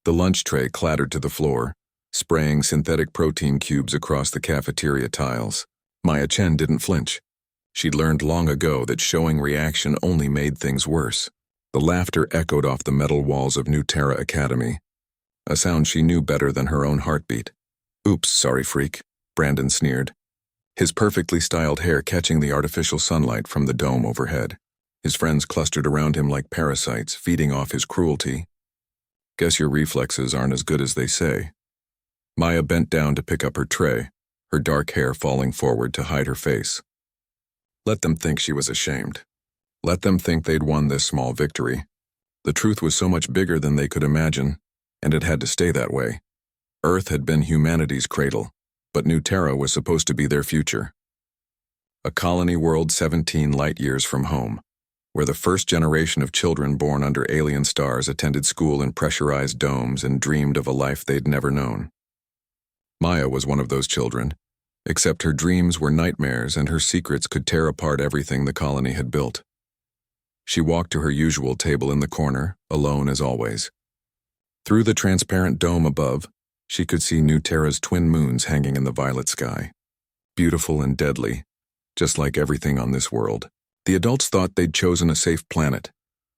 The lunch tray clattered to the floor, spraying synthetic protein cubes across the cafeteria tiles. Maya Chen didn't flinch. She'd learned long ago that showing reaction only made things worse. The laughter echoed off the metal walls of New Terra Academy, a sound she knew better than her own heartbeat. "Oops, sorry freak," Brandon sneered, his perfectly styled hair catching the artificial sunlight from the dome overhead. His friends clustered around him like parasites, feeding off his cruelty. "Guess your reflexes aren't as good as they say." Maya bent down to pick up her tray, her dark hair falling forward to hide her face. Let them think she was ashamed. Let them think they'd won this small victory. The truth was so much bigger than they could imagine, and it had to stay that way. Earth had been humanity's cradle, but New Terra was supposed to be their future. A colony world 17 light years from home, where the first generation of children born under alien stars attended school in pressurized domes and dreamed of a life they'd never known. Maya was one of those children, except her dreams were nightmares and her secrets could tear apart everything the colony had built. She walked to her usual table in the corner, alone as always. Through the transparent dome above, she could see New Terra's twin moons hanging in the violet sky. Beautiful and deadly, just like everything on this world. The adults thought they'd chosen a safe planet,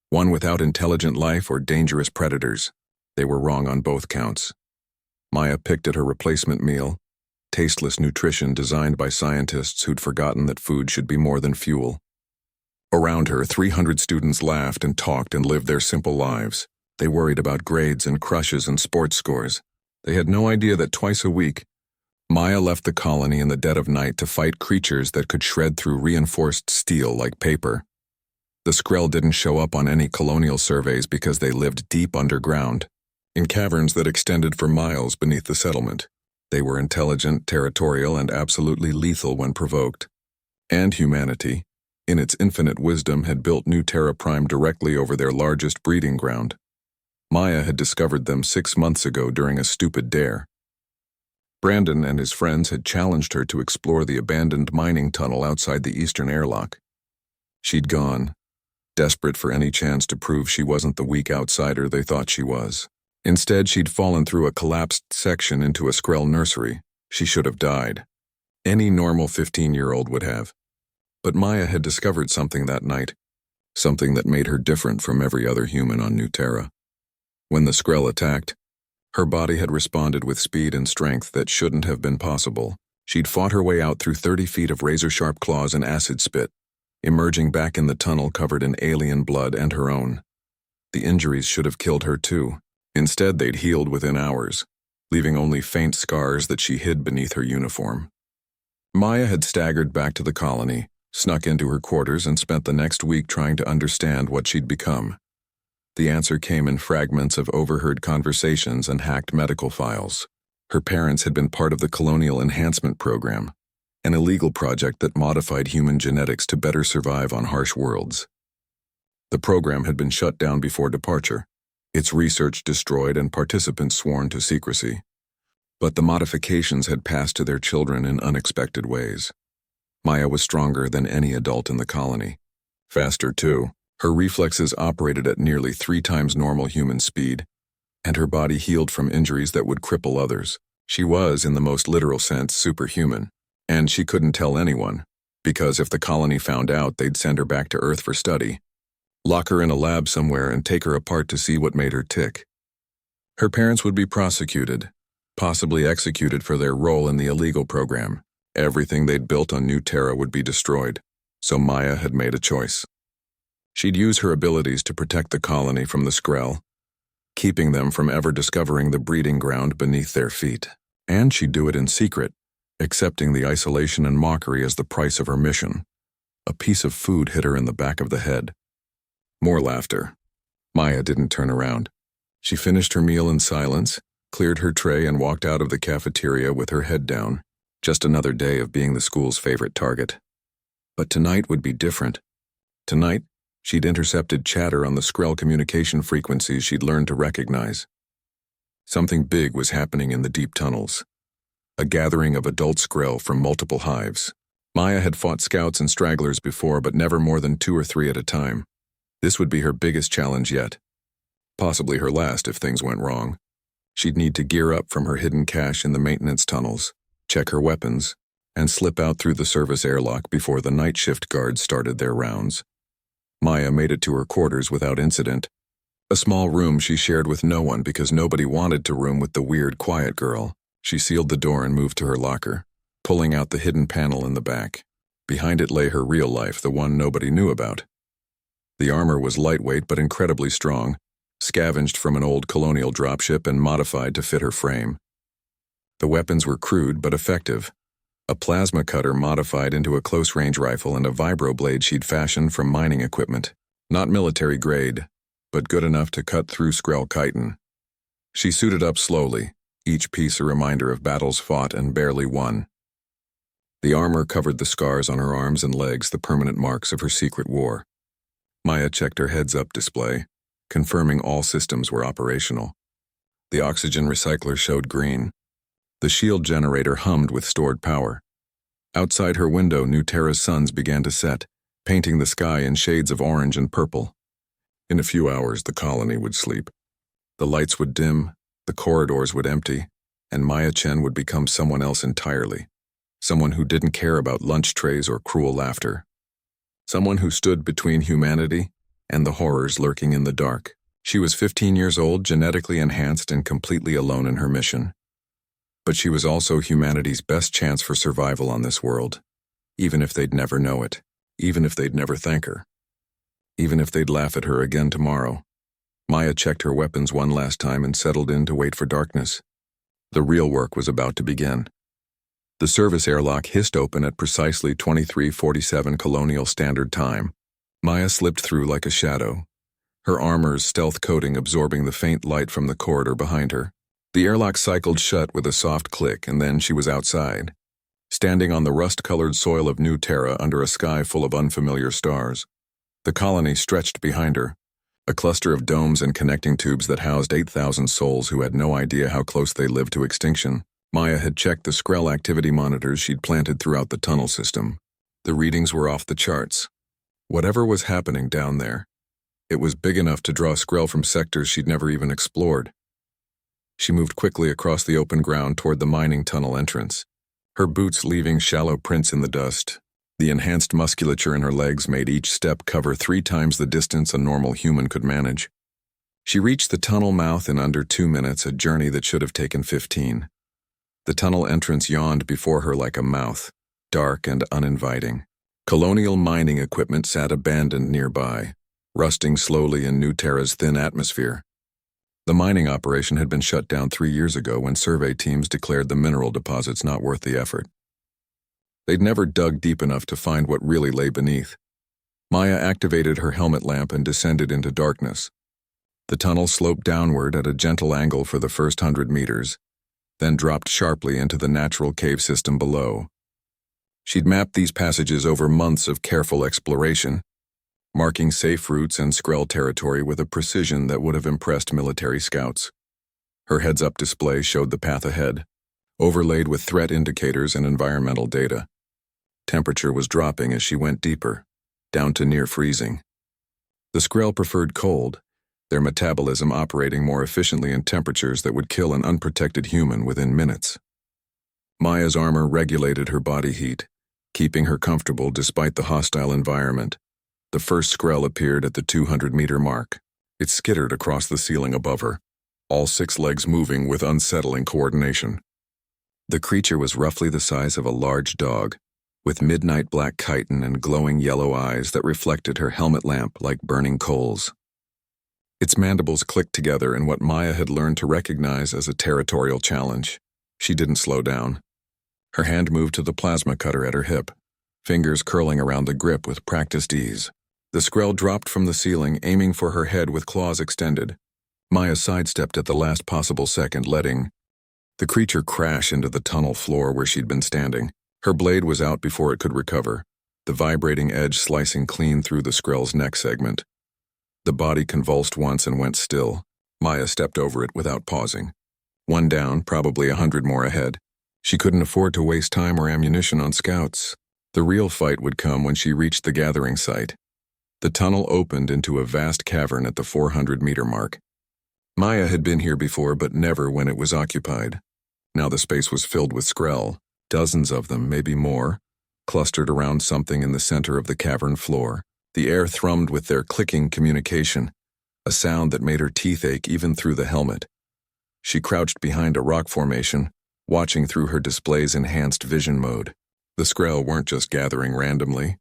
one without intelligent life or dangerous predators. They were wrong on both counts. Maya picked at her replacement meal, tasteless nutrition designed by scientists who'd forgotten that food should be more than fuel. Around her, 300 students laughed and talked and lived their simple lives. They worried about grades and crushes and sports scores. They had no idea that twice a week, Maya left the colony in the dead of night to fight creatures that could shred through reinforced steel like paper. The Skrell didn't show up on any colonial surveys because they lived deep underground, in caverns that extended for miles beneath the settlement. They were intelligent, territorial, and absolutely lethal when provoked. And humanity, in its infinite wisdom, had built New Terra Prime directly over their largest breeding ground. Maya had discovered them 6 months ago during a stupid dare. Brandon and his friends had challenged her to explore the abandoned mining tunnel outside the eastern airlock. She'd gone, desperate for any chance to prove she wasn't the weak outsider they thought she was. Instead, she'd fallen through a collapsed section into a Skrell nursery. She should have died. Any normal 15-year-old would have. But Maya had discovered something that night, something that made her different from every other human on New Terra. When the Skrell attacked, her body had responded with speed and strength that shouldn't have been possible. She'd fought her way out through 30 feet of razor-sharp claws and acid spit, emerging back in the tunnel covered in alien blood and her own. The injuries should have killed her too. Instead, they'd healed within hours, leaving only faint scars that she hid beneath her uniform. Maya had staggered back to the colony, snuck into her quarters, and spent the next week trying to understand what she'd become. The answer came in fragments of overheard conversations and hacked medical files. Her parents had been part of the Colonial Enhancement Program, an illegal project that modified human genetics to better survive on harsh worlds. The program had been shut down before departure, its research destroyed and participants sworn to secrecy. But the modifications had passed to their children in unexpected ways. Maya was stronger than any adult in the colony. Faster, too. Her reflexes operated at nearly 3 times normal human speed, and her body healed from injuries that would cripple others. She was, in the most literal sense, superhuman. And she couldn't tell anyone, because if the colony found out, they'd send her back to Earth for study, lock her in a lab somewhere and take her apart to see what made her tick. Her parents would be prosecuted, possibly executed for their role in the illegal program. Everything they'd built on New Terra would be destroyed, so Maya had made a choice. She'd use her abilities to protect the colony from the Skrell, keeping them from ever discovering the breeding ground beneath their feet. And she'd do it in secret, accepting the isolation and mockery as the price of her mission. A piece of food hit her in the back of the head. More laughter. Maya didn't turn around. She finished her meal in silence, cleared her tray, and walked out of the cafeteria with her head down. Just another day of being the school's favorite target. But tonight would be different. Tonight, she'd intercepted chatter on the Skrell communication frequencies she'd learned to recognize. Something big was happening in the deep tunnels. A gathering of adult Skrell from multiple hives. Maya had fought scouts and stragglers before, but never more than 2 or 3 at a time. This would be her biggest challenge yet. Possibly her last if things went wrong. She'd need to gear up from her hidden cache in the maintenance tunnels, check her weapons, and slip out through the service airlock before the night shift guards started their rounds. Maya made it to her quarters without incident. A small room she shared with no one because nobody wanted to room with the weird, quiet girl. She sealed the door and moved to her locker, pulling out the hidden panel in the back. Behind it lay her real life, the one nobody knew about. The armor was lightweight but incredibly strong, scavenged from an old colonial dropship and modified to fit her frame. The weapons were crude but effective. A plasma cutter modified into a close-range rifle and a vibroblade she'd fashioned from mining equipment. Not military grade, but good enough to cut through Skrell chitin. She suited up slowly, each piece a reminder of battles fought and barely won. The armor covered the scars on her arms and legs, the permanent marks of her secret war. Maya checked her heads-up display, confirming all systems were operational. The oxygen recycler showed green. The shield generator hummed with stored power. Outside her window, New Terra's suns began to set, painting the sky in shades of orange and purple. In a few hours, the colony would sleep. The lights would dim, the corridors would empty, and Maya Chen would become someone else entirely. Someone who didn't care about lunch trays or cruel laughter. Someone who stood between humanity and the horrors lurking in the dark. She was 15 years old, genetically enhanced and completely alone in her mission. But she was also humanity's best chance for survival on this world, even if they'd never know it, even if they'd never thank her, even if they'd laugh at her again tomorrow. Maya checked her weapons one last time and settled in to wait for darkness. The real work was about to begin. The service airlock hissed open at precisely 23:47 Colonial Standard Time. Maya slipped through like a shadow, her armor's stealth coating absorbing the faint light from the corridor behind her. The airlock cycled shut with a soft click, and then she was outside, standing on the rust-colored soil of New Terra under a sky full of unfamiliar stars. The colony stretched behind her, a cluster of domes and connecting tubes that housed 8,000 souls who had no idea how close they lived to extinction. Maya had checked the Skrell activity monitors she'd planted throughout the tunnel system. The readings were off the charts. Whatever was happening down there, it was big enough to draw Skrell from sectors she'd never even explored. She moved quickly across the open ground toward the mining tunnel entrance, her boots leaving shallow prints in the dust. The enhanced musculature in her legs made each step cover 3 times the distance a normal human could manage. She reached the tunnel mouth in under 2 minutes, a journey that should have taken 15. The tunnel entrance yawned before her like a mouth, dark and uninviting. Colonial mining equipment sat abandoned nearby, rusting slowly in New Terra's thin atmosphere. The mining operation had been shut down 3 years ago when survey teams declared the mineral deposits not worth the effort. They'd never dug deep enough to find what really lay beneath. Maya activated her helmet lamp and descended into darkness. The tunnel sloped downward at a gentle angle for the first 100 meters, then dropped sharply into the natural cave system below. She'd mapped these passages over months of careful exploration, marking safe routes and Skrell territory with a precision that would have impressed military scouts. Her heads-up display showed the path ahead, overlaid with threat indicators and environmental data. Temperature was dropping as she went deeper, down to near freezing. The Skrell preferred cold, their metabolism operating more efficiently in temperatures that would kill an unprotected human within minutes. Maya's armor regulated her body heat, keeping her comfortable despite the hostile environment. The first Skrell appeared at the 200-meter mark. It skittered across the ceiling above her, all 6 legs moving with unsettling coordination. The creature was roughly the size of a large dog, with midnight black chitin and glowing yellow eyes that reflected her helmet lamp like burning coals. Its mandibles clicked together in what Maya had learned to recognize as a territorial challenge. She didn't slow down. Her hand moved to the plasma cutter at her hip, fingers curling around the grip with practiced ease. The Skrell dropped from the ceiling, aiming for her head with claws extended. Maya sidestepped at the last possible second, letting the creature crash into the tunnel floor where she'd been standing. Her blade was out before it could recover, the vibrating edge slicing clean through the Skrell's neck segment. The body convulsed once and went still. Maya stepped over it without pausing. One down, probably 100 more ahead. She couldn't afford to waste time or ammunition on scouts. The real fight would come when she reached the gathering site. The tunnel opened into a vast cavern at the 400-meter mark. Maya had been here before, but never when it was occupied. Now the space was filled with Skrell, dozens of them, maybe more, clustered around something in the center of the cavern floor. The air thrummed with their clicking communication, a sound that made her teeth ache even through the helmet. She crouched behind a rock formation, watching through her display's enhanced vision mode. The Skrell weren't just gathering randomly.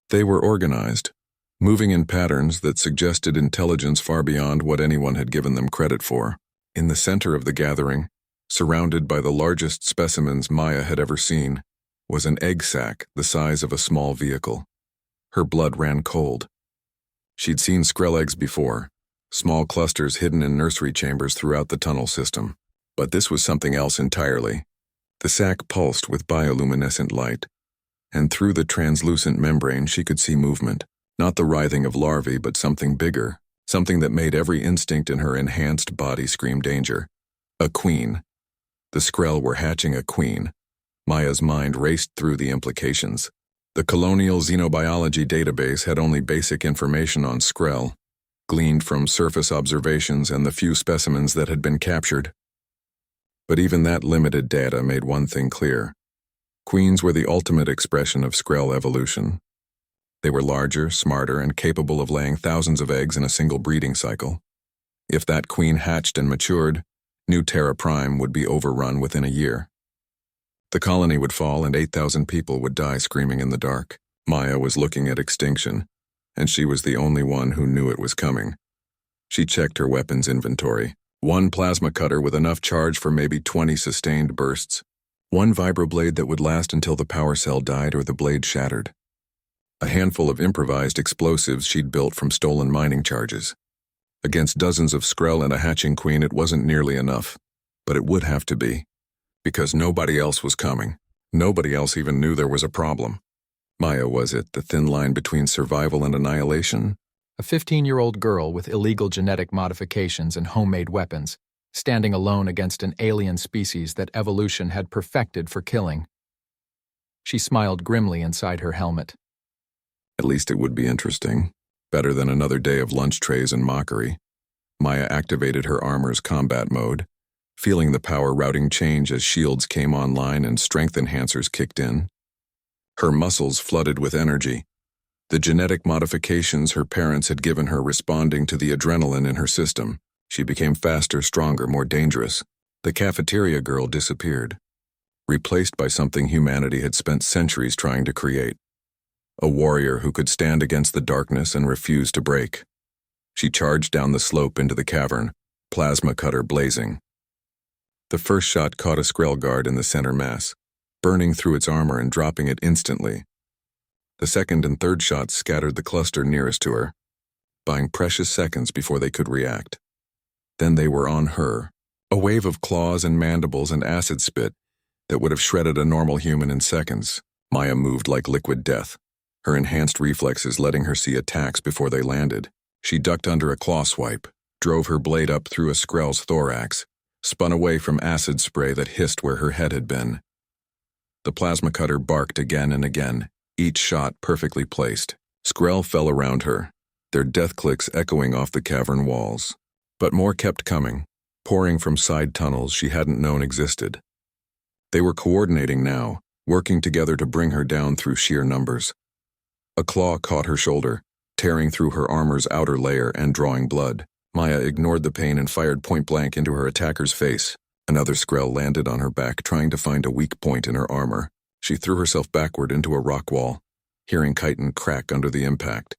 They were organized, moving in patterns that suggested intelligence far beyond what anyone had given them credit for. In the center of the gathering, surrounded by the largest specimens Maya had ever seen, was an egg sac the size of a small vehicle. Her blood ran cold. She'd seen Skrell eggs before, small clusters hidden in nursery chambers throughout the tunnel system. But this was something else entirely. The sac pulsed with bioluminescent light, and through the translucent membrane she could see movement. Not the writhing of larvae, but something bigger, something that made every instinct in her enhanced body scream danger. A queen. The Skrell were hatching a queen. Maya's mind raced through the implications. The colonial xenobiology database had only basic information on Skrell, gleaned from surface observations and the few specimens that had been captured. But even that limited data made one thing clear. Queens were the ultimate expression of Skrell evolution. They were larger, smarter, and capable of laying thousands of eggs in a single breeding cycle. If that queen hatched and matured, New Terra Prime would be overrun within a year. The colony would fall and 8,000 people would die screaming in the dark. Maya was looking at extinction, and she was the only one who knew it was coming. She checked her weapons inventory. One plasma cutter with enough charge for maybe 20 sustained bursts. One vibroblade that would last until the power cell died or the blade shattered. A handful of improvised explosives she'd built from stolen mining charges. Against dozens of Skrell and a hatching queen, it wasn't nearly enough. But it would have to be. Because nobody else was coming. Nobody else even knew there was a problem. Maya, was it, the thin line between survival and annihilation? A 15-year-old girl with illegal genetic modifications and homemade weapons, standing alone against an alien species that evolution had perfected for killing. She smiled grimly inside her helmet. At least it would be interesting. Better than another day of lunch trays and mockery. Maya activated her armor's combat mode, feeling the power routing change as shields came online and strength enhancers kicked in. Her muscles flooded with energy, the genetic modifications her parents had given her responding to the adrenaline in her system. She became faster, stronger, more dangerous. The cafeteria girl disappeared, replaced by something humanity had spent centuries trying to create. A warrior who could stand against the darkness and refuse to break. She charged down the slope into the cavern, plasma cutter blazing. The first shot caught a Skrell guard in the center mass, burning through its armor and dropping it instantly. The second and third shots scattered the cluster nearest to her, buying precious seconds before they could react. Then they were on her, a wave of claws and mandibles and acid spit that would have shredded a normal human in seconds. Maya moved like liquid death, her enhanced reflexes letting her see attacks before they landed. She ducked under a claw swipe, drove her blade up through a Skrell's thorax, spun away from acid spray that hissed where her head had been. The plasma cutter barked again and again, each shot perfectly placed. Skrell fell around her, their death clicks echoing off the cavern walls. But more kept coming, pouring from side tunnels she hadn't known existed. They were coordinating now, working together to bring her down through sheer numbers. A claw caught her shoulder, tearing through her armor's outer layer and drawing blood. Maya ignored the pain and fired point-blank into her attacker's face. Another Skrell landed on her back, trying to find a weak point in her armor. She threw herself backward into a rock wall, hearing chitin crack under the impact.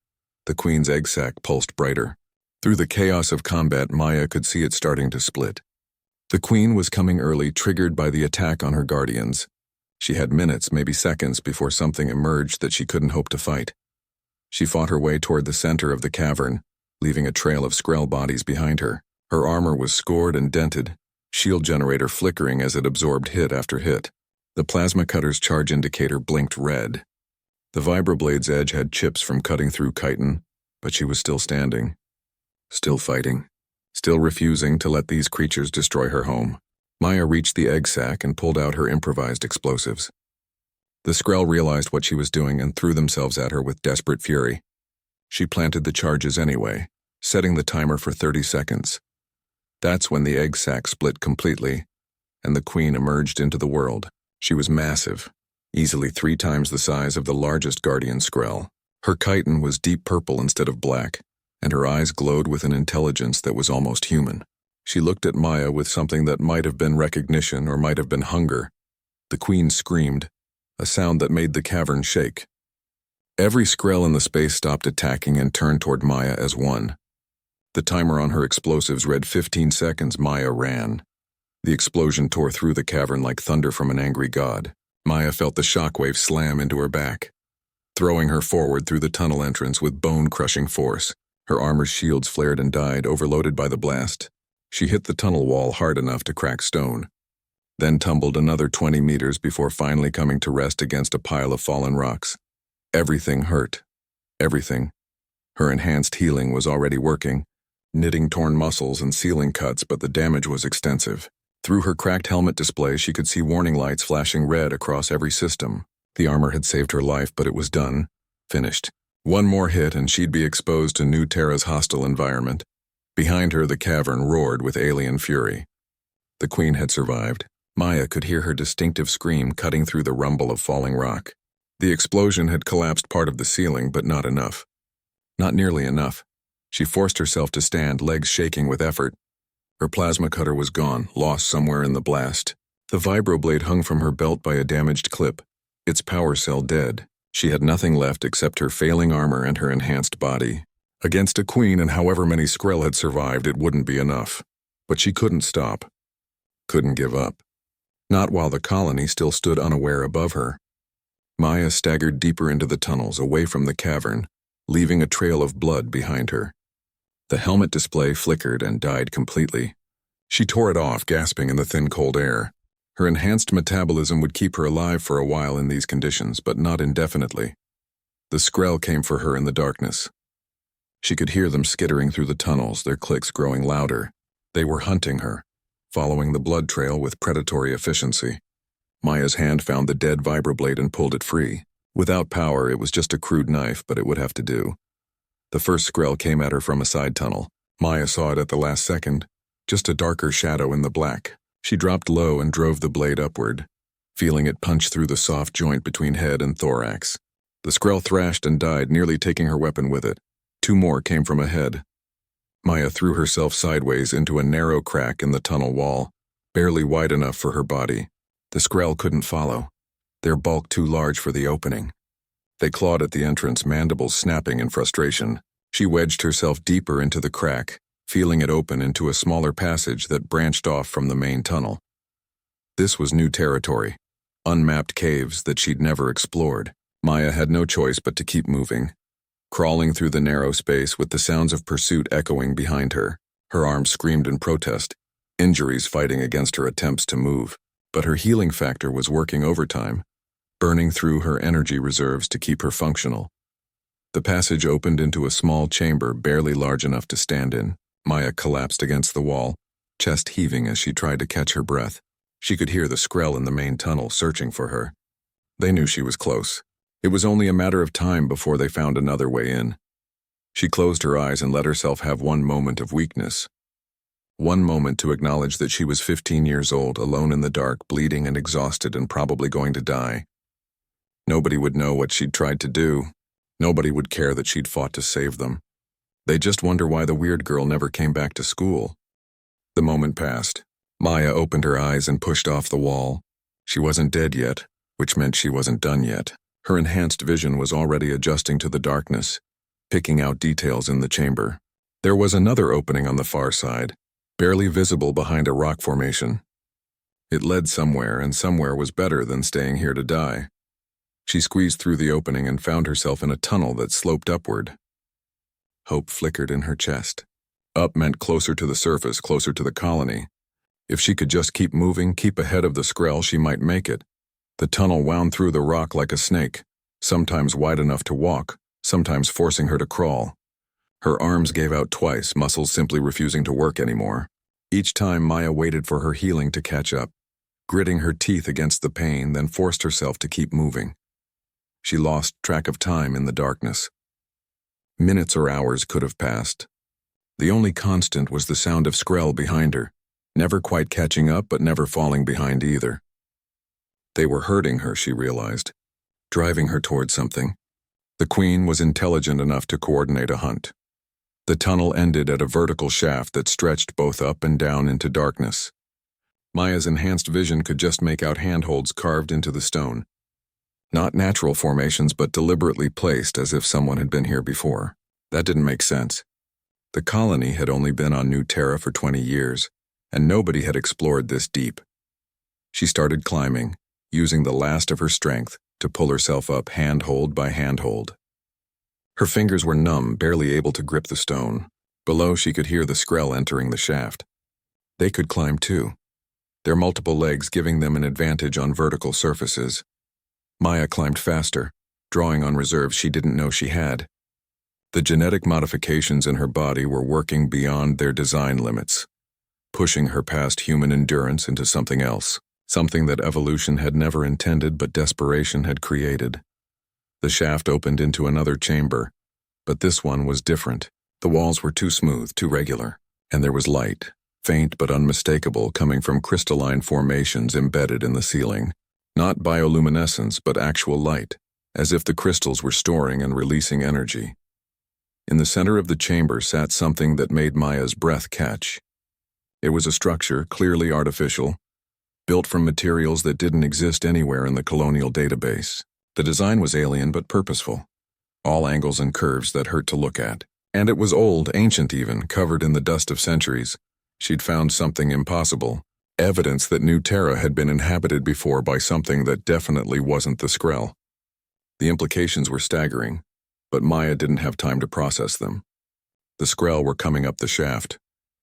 The queen's egg sac pulsed brighter. Through the chaos of combat, Maya could see it starting to split. The queen was coming early, triggered by the attack on her guardians. She had minutes, maybe seconds, before something emerged that she couldn't hope to fight. She fought her way toward the center of the cavern, leaving a trail of Skrell bodies behind her. Her armor was scored and dented, shield generator flickering as it absorbed hit after hit. The plasma cutter's charge indicator blinked red. The vibroblade's edge had chips from cutting through chitin, but she was still standing. Still fighting. Still refusing to let these creatures destroy her home. Maya reached the egg sac and pulled out her improvised explosives. The Skrell realized what she was doing and threw themselves at her with desperate fury. She planted the charges anyway, setting the timer for 30 seconds. That's when the egg sac split completely, and the queen emerged into the world. She was massive, easily 3 times the size of the largest guardian Skrell. Her chitin was deep purple instead of black, and her eyes glowed with an intelligence that was almost human. She looked at Maya with something that might have been recognition or might have been hunger. The queen screamed, a sound that made the cavern shake. Every Skrell in the space stopped attacking and turned toward Maya as one. The timer on her explosives read 15 seconds. Maya ran. The explosion tore through the cavern like thunder from an angry god. Maya felt the shockwave slam into her back, throwing her forward through the tunnel entrance with bone-crushing force. Her armor's shields flared and died, overloaded by the blast. She hit the tunnel wall hard enough to crack stone, then tumbled another 20 meters before finally coming to rest against a pile of fallen rocks. Everything hurt. Everything. Her enhanced healing was already working, knitting torn muscles and sealing cuts, but the damage was extensive. Through her cracked helmet display, she could see warning lights flashing red across every system. The armor had saved her life, but it was done. Finished. One more hit and she'd be exposed to New Terra's hostile environment. Behind her, the cavern roared with alien fury. The queen had survived. Maya could hear her distinctive scream cutting through the rumble of falling rock. The explosion had collapsed part of the ceiling, but not enough. Not nearly enough. She forced herself to stand, legs shaking with effort. Her plasma cutter was gone, lost somewhere in the blast. The vibroblade hung from her belt by a damaged clip, its power cell dead. She had nothing left except her failing armor and her enhanced body. Against a queen and however many Skrell had survived, it wouldn't be enough. But she couldn't stop. Couldn't give up. Not while the colony still stood unaware above her. Maya staggered deeper into the tunnels, away from the cavern, leaving a trail of blood behind her. The helmet display flickered and died completely. She tore it off, gasping in the thin cold air. Her enhanced metabolism would keep her alive for a while in these conditions, but not indefinitely. The Skrell came for her in the darkness. She could hear them skittering through the tunnels, their clicks growing louder. They were hunting her, following the blood trail with predatory efficiency. Maya's hand found the dead vibroblade and pulled it free. Without power, it was just a crude knife, but it would have to do. The first Skrell came at her from a side tunnel. Maya saw it at the last second, just a darker shadow in the black. She dropped low and drove the blade upward, feeling it punch through the soft joint between head and thorax. The Skrell thrashed and died, nearly taking her weapon with it. 2 more came from ahead. Maya threw herself sideways into a narrow crack in the tunnel wall, barely wide enough for her body. The Skrell couldn't follow, their bulk too large for the opening. They clawed at the entrance, mandibles snapping in frustration. She wedged herself deeper into the crack, feeling it open into a smaller passage that branched off from the main tunnel. This was new territory, unmapped caves that she'd never explored. Maya had no choice but to keep moving, crawling through the narrow space with the sounds of pursuit echoing behind her. Her arms screamed in protest, injuries fighting against her attempts to move. But her healing factor was working overtime, burning through her energy reserves to keep her functional. The passage opened into a small chamber barely large enough to stand in. Maya collapsed against the wall, chest heaving as she tried to catch her breath. She could hear the Skrell in the main tunnel searching for her. They knew she was close. It was only a matter of time before they found another way in. She closed her eyes and let herself have one moment of weakness. One moment to acknowledge that she was 15 years old, alone in the dark, bleeding and exhausted and probably going to die. Nobody would know what she'd tried to do. Nobody would care that she'd fought to save them. They'd just wonder why the weird girl never came back to school. The moment passed. Maya opened her eyes and pushed off the wall. She wasn't dead yet, which meant she wasn't done yet. Her enhanced vision was already adjusting to the darkness, picking out details in the chamber. There was another opening on the far side, barely visible behind a rock formation. It led somewhere, and somewhere was better than staying here to die. She squeezed through the opening and found herself in a tunnel that sloped upward. Hope flickered in her chest. Up meant closer to the surface, closer to the colony. If she could just keep moving, keep ahead of the Skrell, she might make it. The tunnel wound through the rock like a snake, sometimes wide enough to walk, sometimes forcing her to crawl. Her arms gave out twice, muscles simply refusing to work anymore. Each time Maya waited for her healing to catch up, gritting her teeth against the pain, then forced herself to keep moving. She lost track of time in the darkness. Minutes or hours could have passed. The only constant was the sound of Skrell behind her, never quite catching up but never falling behind either. They were hurting her, she realized, driving her toward something. The Queen was intelligent enough to coordinate a hunt. The tunnel ended at a vertical shaft that stretched both up and down into darkness. Maya's enhanced vision could just make out handholds carved into the stone. Not natural formations, but deliberately placed as if someone had been here before. That didn't make sense. The colony had only been on New Terra for 20 years, and nobody had explored this deep. She started climbing, using the last of her strength to pull herself up handhold by handhold. Her fingers were numb, barely able to grip the stone. Below, she could hear the Skrell entering the shaft. They could climb too, their multiple legs giving them an advantage on vertical surfaces. Maya climbed faster, drawing on reserves she didn't know she had. The genetic modifications in her body were working beyond their design limits, pushing her past human endurance into something else, something that evolution had never intended but desperation had created. The shaft opened into another chamber, but this one was different. The walls were too smooth, too regular, and there was light, faint but unmistakable, coming from crystalline formations embedded in the ceiling. Not bioluminescence, but actual light, as if the crystals were storing and releasing energy. In the center of the chamber sat something that made Maya's breath catch. It was a structure, clearly artificial, built from materials that didn't exist anywhere in the colonial database. The design was alien but purposeful, all angles and curves that hurt to look at. And it was old, ancient even, covered in the dust of centuries. She'd found something impossible, evidence that New Terra had been inhabited before by something that definitely wasn't the Skrell. The implications were staggering, but Maya didn't have time to process them. The Skrell were coming up the shaft,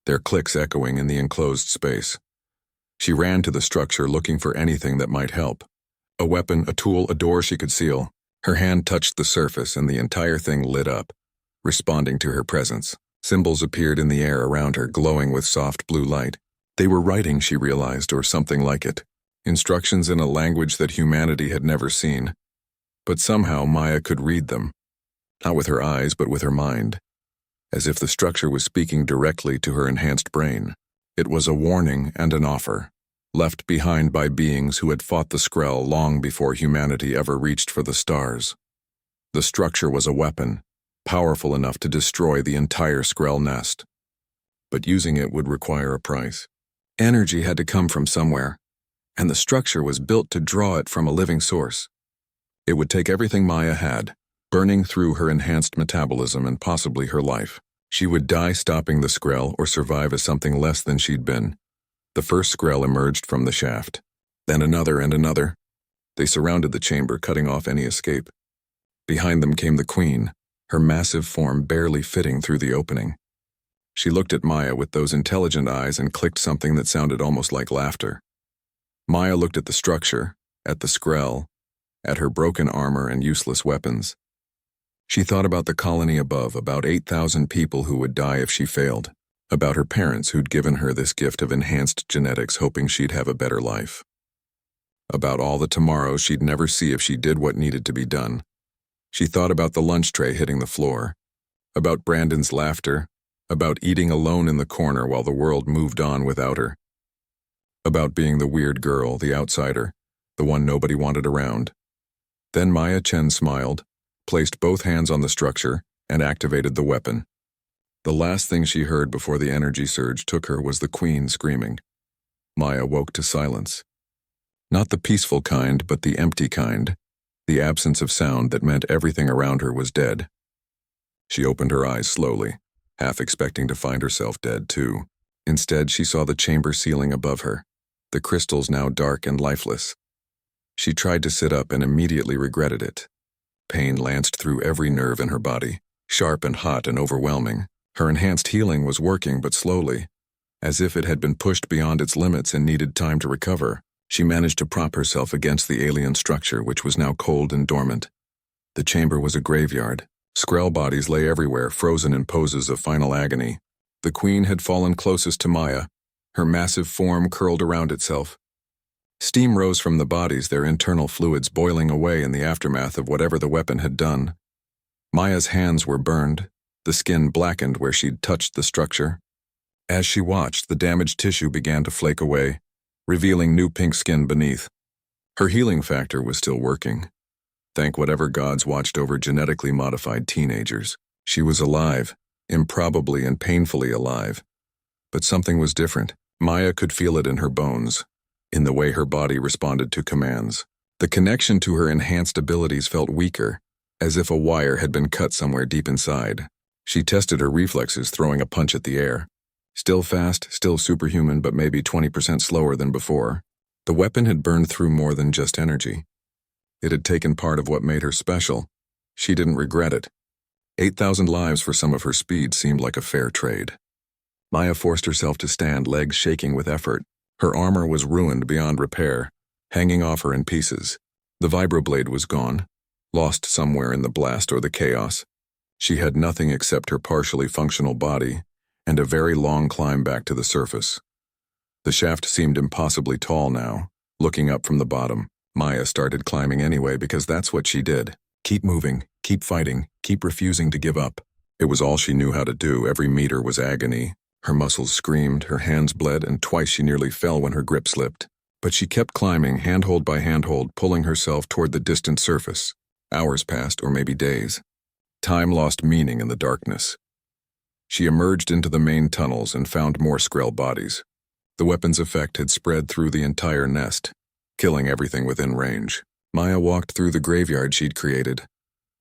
their clicks echoing in the enclosed space. She ran to the structure looking for anything that might help. A weapon, a tool, a door she could seal. Her hand touched the surface and the entire thing lit up, responding to her presence. Symbols appeared in the air around her, glowing with soft blue light. They were writing, she realized, or something like it. Instructions in a language that humanity had never seen. But somehow Maya could read them. Not with her eyes, but with her mind. As if the structure was speaking directly to her enhanced brain. It was a warning and an offer, left behind by beings who had fought the Skrell long before humanity ever reached for the stars. The structure was a weapon, powerful enough to destroy the entire Skrell nest. But using it would require a price. Energy had to come from somewhere, and the structure was built to draw it from a living source. It would take everything Maya had, burning through her enhanced metabolism and possibly her life. She would die stopping the Skrell or survive as something less than she'd been. The first Skrell emerged from the shaft, then another and another. They surrounded the chamber, cutting off any escape. Behind them came the Queen, her massive form barely fitting through the opening. She looked at Maya with those intelligent eyes and clicked something that sounded almost like laughter. Maya looked at the structure, at the Skrell, at her broken armor and useless weapons. She thought about the colony above, about 8,000 people who would die if she failed, about her parents who'd given her this gift of enhanced genetics hoping she'd have a better life, about all the tomorrows she'd never see if she did what needed to be done. She thought about the lunch tray hitting the floor, about Brandon's laughter, about eating alone in the corner while the world moved on without her, about being the weird girl, the outsider, the one nobody wanted around. Then Maya Chen smiled, placed both hands on the structure, and activated the weapon. The last thing she heard before the energy surge took her was the Queen screaming. Maya woke to silence. Not the peaceful kind, but the empty kind, the absence of sound that meant everything around her was dead. She opened her eyes slowly, half expecting to find herself dead too. Instead, she saw the chamber ceiling above her, the crystals now dark and lifeless. She tried to sit up and immediately regretted it. Pain lanced through every nerve in her body, sharp and hot and overwhelming. Her enhanced healing was working but slowly, as if it had been pushed beyond its limits and needed time to recover. She managed to prop herself against the alien structure, which was now cold and dormant. The chamber was a graveyard. Skrell bodies lay everywhere, frozen in poses of final agony. The Queen had fallen closest to Maya, her massive form curled around itself. Steam rose from the bodies, their internal fluids boiling away in the aftermath of whatever the weapon had done. Maya's hands were burned, The skin blackened where she'd touched the structure. As she watched, the damaged tissue began to flake away, revealing new pink skin beneath. Her healing factor was still working. Thank whatever gods watched over genetically modified teenagers. She was alive, improbably and painfully alive. But something was different. Maya could feel it in her bones, in the way her body responded to commands. The connection to her enhanced abilities felt weaker, as if a wire had been cut somewhere deep inside. She tested her reflexes, throwing a punch at the air. Still fast, still superhuman, but maybe 20% slower than before. The weapon had burned through more than just energy. It had taken part of what made her special. She didn't regret it. 8,000 lives for some of her speed seemed like a fair trade. Maya forced herself to stand, legs shaking with effort. Her armor was ruined beyond repair, hanging off her in pieces. The vibroblade was gone, lost somewhere in the blast or the chaos. She had nothing except her partially functional body and a very long climb back to the surface. The shaft seemed impossibly tall now. Looking up from the bottom, Maya started climbing anyway because that's what she did. Keep moving, keep fighting, keep refusing to give up. It was all she knew how to do. Every meter was agony. Her muscles screamed, her hands bled, and twice she nearly fell when her grip slipped. But she kept climbing, handhold by handhold, pulling herself toward the distant surface. Hours passed, or maybe days. Time lost meaning in the darkness. She emerged into the main tunnels and found more Skrell bodies. The weapon's effect had spread through the entire nest, killing everything within range. Maya walked through the graveyard she'd created,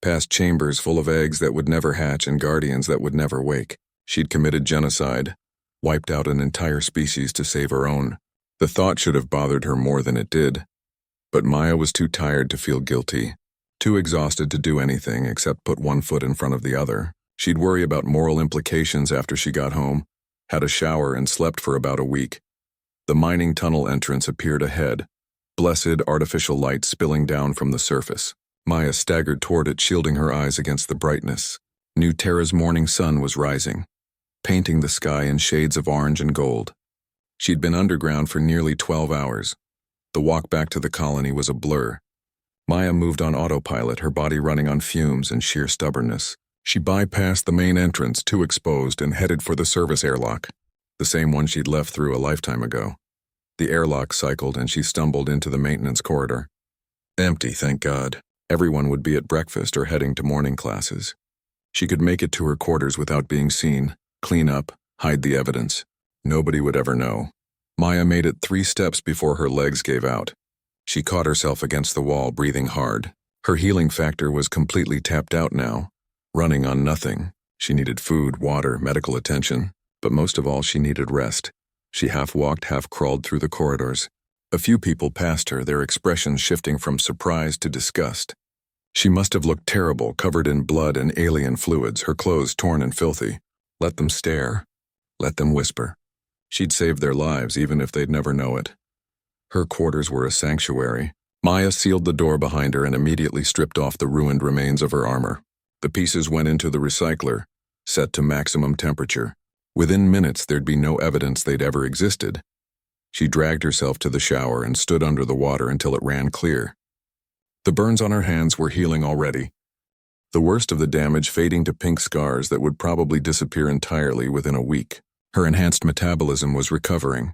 past chambers full of eggs that would never hatch and guardians that would never wake. She'd committed genocide, wiped out an entire species to save her own. The thought should have bothered her more than it did. But Maya was too tired to feel guilty, too exhausted to do anything except put one foot in front of the other. She'd worry about moral implications after she got home, had a shower, and slept for about a week. The mining tunnel entrance appeared ahead, blessed artificial light spilling down from the surface. Maya staggered toward it, shielding her eyes against the brightness. New Terra's morning sun was rising, painting the sky in shades of orange and gold. She'd been underground for nearly 12 hours. The walk back to the colony was a blur. Maya moved on autopilot, her body running on fumes and sheer stubbornness. She bypassed the main entrance, too exposed, and headed for the service airlock, the same one she'd left through a lifetime ago. The airlock cycled and she stumbled into the maintenance corridor. Empty, thank God. Everyone would be at breakfast or heading to morning classes. She could make it to her quarters without being seen, clean up, hide the evidence. Nobody would ever know. Maya made it 3 steps before her legs gave out. She caught herself against the wall, breathing hard. Her healing factor was completely tapped out now, running on nothing. She needed food, water, medical attention, but most of all she needed rest. She half-walked, half-crawled through the corridors. A few people passed her, their expressions shifting from surprise to disgust. She must have looked terrible, covered in blood and alien fluids, her clothes torn and filthy. Let them stare. Let them whisper. She'd save their lives, even if they'd never know it. Her quarters were a sanctuary. Maya sealed the door behind her and immediately stripped off the ruined remains of her armor. The pieces went into the recycler, set to maximum temperature. Within minutes, there'd be no evidence they'd ever existed. She dragged herself to the shower and stood under the water until it ran clear. The burns on her hands were healing already, the worst of the damage fading to pink scars that would probably disappear entirely within a week. Her enhanced metabolism was recovering,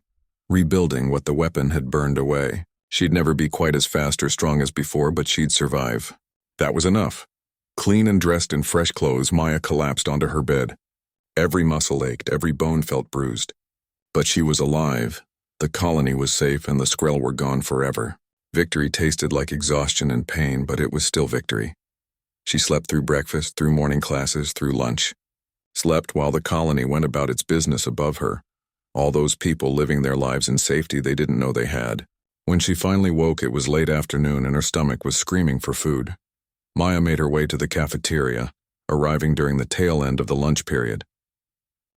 rebuilding what the weapon had burned away. She'd never be quite as fast or strong as before, but she'd survive. That was enough. Clean and dressed in fresh clothes, Maya collapsed onto her bed. Every muscle ached, every bone felt bruised. But she was alive. The colony was safe and the Skrell were gone forever. Victory tasted like exhaustion and pain, but it was still victory. She slept through breakfast, through morning classes, through lunch. Slept while the colony went about its business above her. All those people living their lives in safety they didn't know they had. When she finally woke, it was late afternoon and her stomach was screaming for food. Maya made her way to the cafeteria, arriving during the tail end of the lunch period.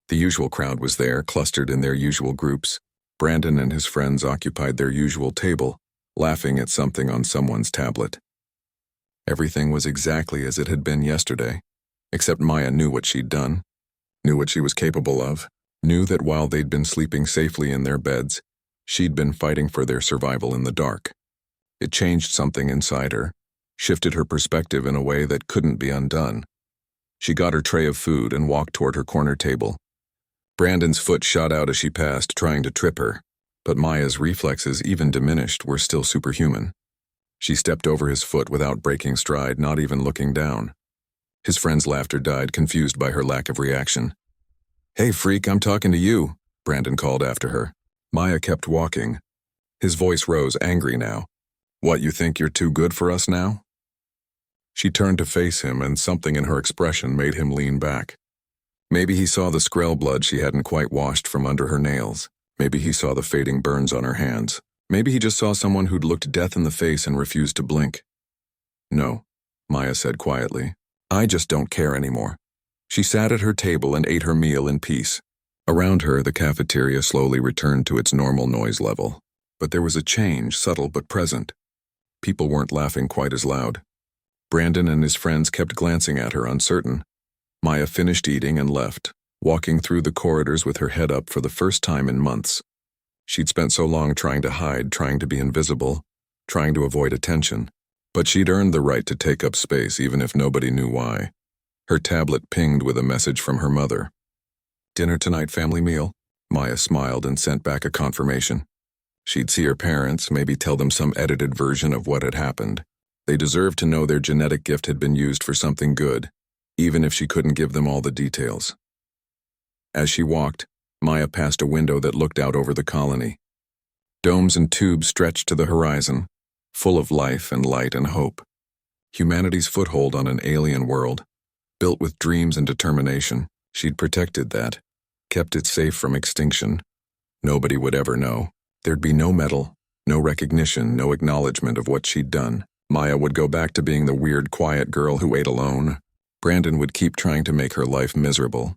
The usual crowd was there, clustered in their usual groups. Brandon and his friends occupied their usual table, laughing at something on someone's tablet. Everything was exactly as it had been yesterday, except Maya knew what she'd done, knew what she was capable of, knew that while they'd been sleeping safely in their beds, she'd been fighting for their survival in the dark. It changed something inside her, shifted her perspective in a way that couldn't be undone. She got her tray of food and walked toward her corner table. Brandon's foot shot out as she passed, trying to trip her, but Maya's reflexes, even diminished, were still superhuman. She stepped over his foot without breaking stride, not even looking down. His friend's laughter died, confused by her lack of reaction. "Hey, freak, I'm talking to you," Brandon called after her. Maya kept walking. His voice rose, angry now. "What, you think you're too good for us now?" She turned to face him, and something in her expression made him lean back. Maybe he saw the Skrell blood she hadn't quite washed from under her nails. Maybe he saw the fading burns on her hands. Maybe he just saw someone who'd looked death in the face and refused to blink. "No," Maya said quietly. "I just don't care anymore." She sat at her table and ate her meal in peace. Around her, the cafeteria slowly returned to its normal noise level. But there was a change, subtle but present. People weren't laughing quite as loud. Brandon and his friends kept glancing at her, uncertain. Maya finished eating and left, walking through the corridors with her head up for the first time in months. She'd spent so long trying to hide, trying to be invisible, trying to avoid attention. But she'd earned the right to take up space, even if nobody knew why. Her tablet pinged with a message from her mother. "Dinner tonight, family meal?" Maya smiled and sent back a confirmation. She'd see her parents, maybe tell them some edited version of what had happened. They deserved to know their genetic gift had been used for something good, even if she couldn't give them all the details. As she walked, Maya passed a window that looked out over the colony. Domes and tubes stretched to the horizon, full of life and light and hope. Humanity's foothold on an alien world, built with dreams and determination. She'd protected that, kept it safe from extinction. Nobody would ever know. There'd be no medal, no recognition, no acknowledgement of what she'd done. Maya would go back to being the weird, quiet girl who ate alone. Brandon would keep trying to make her life miserable.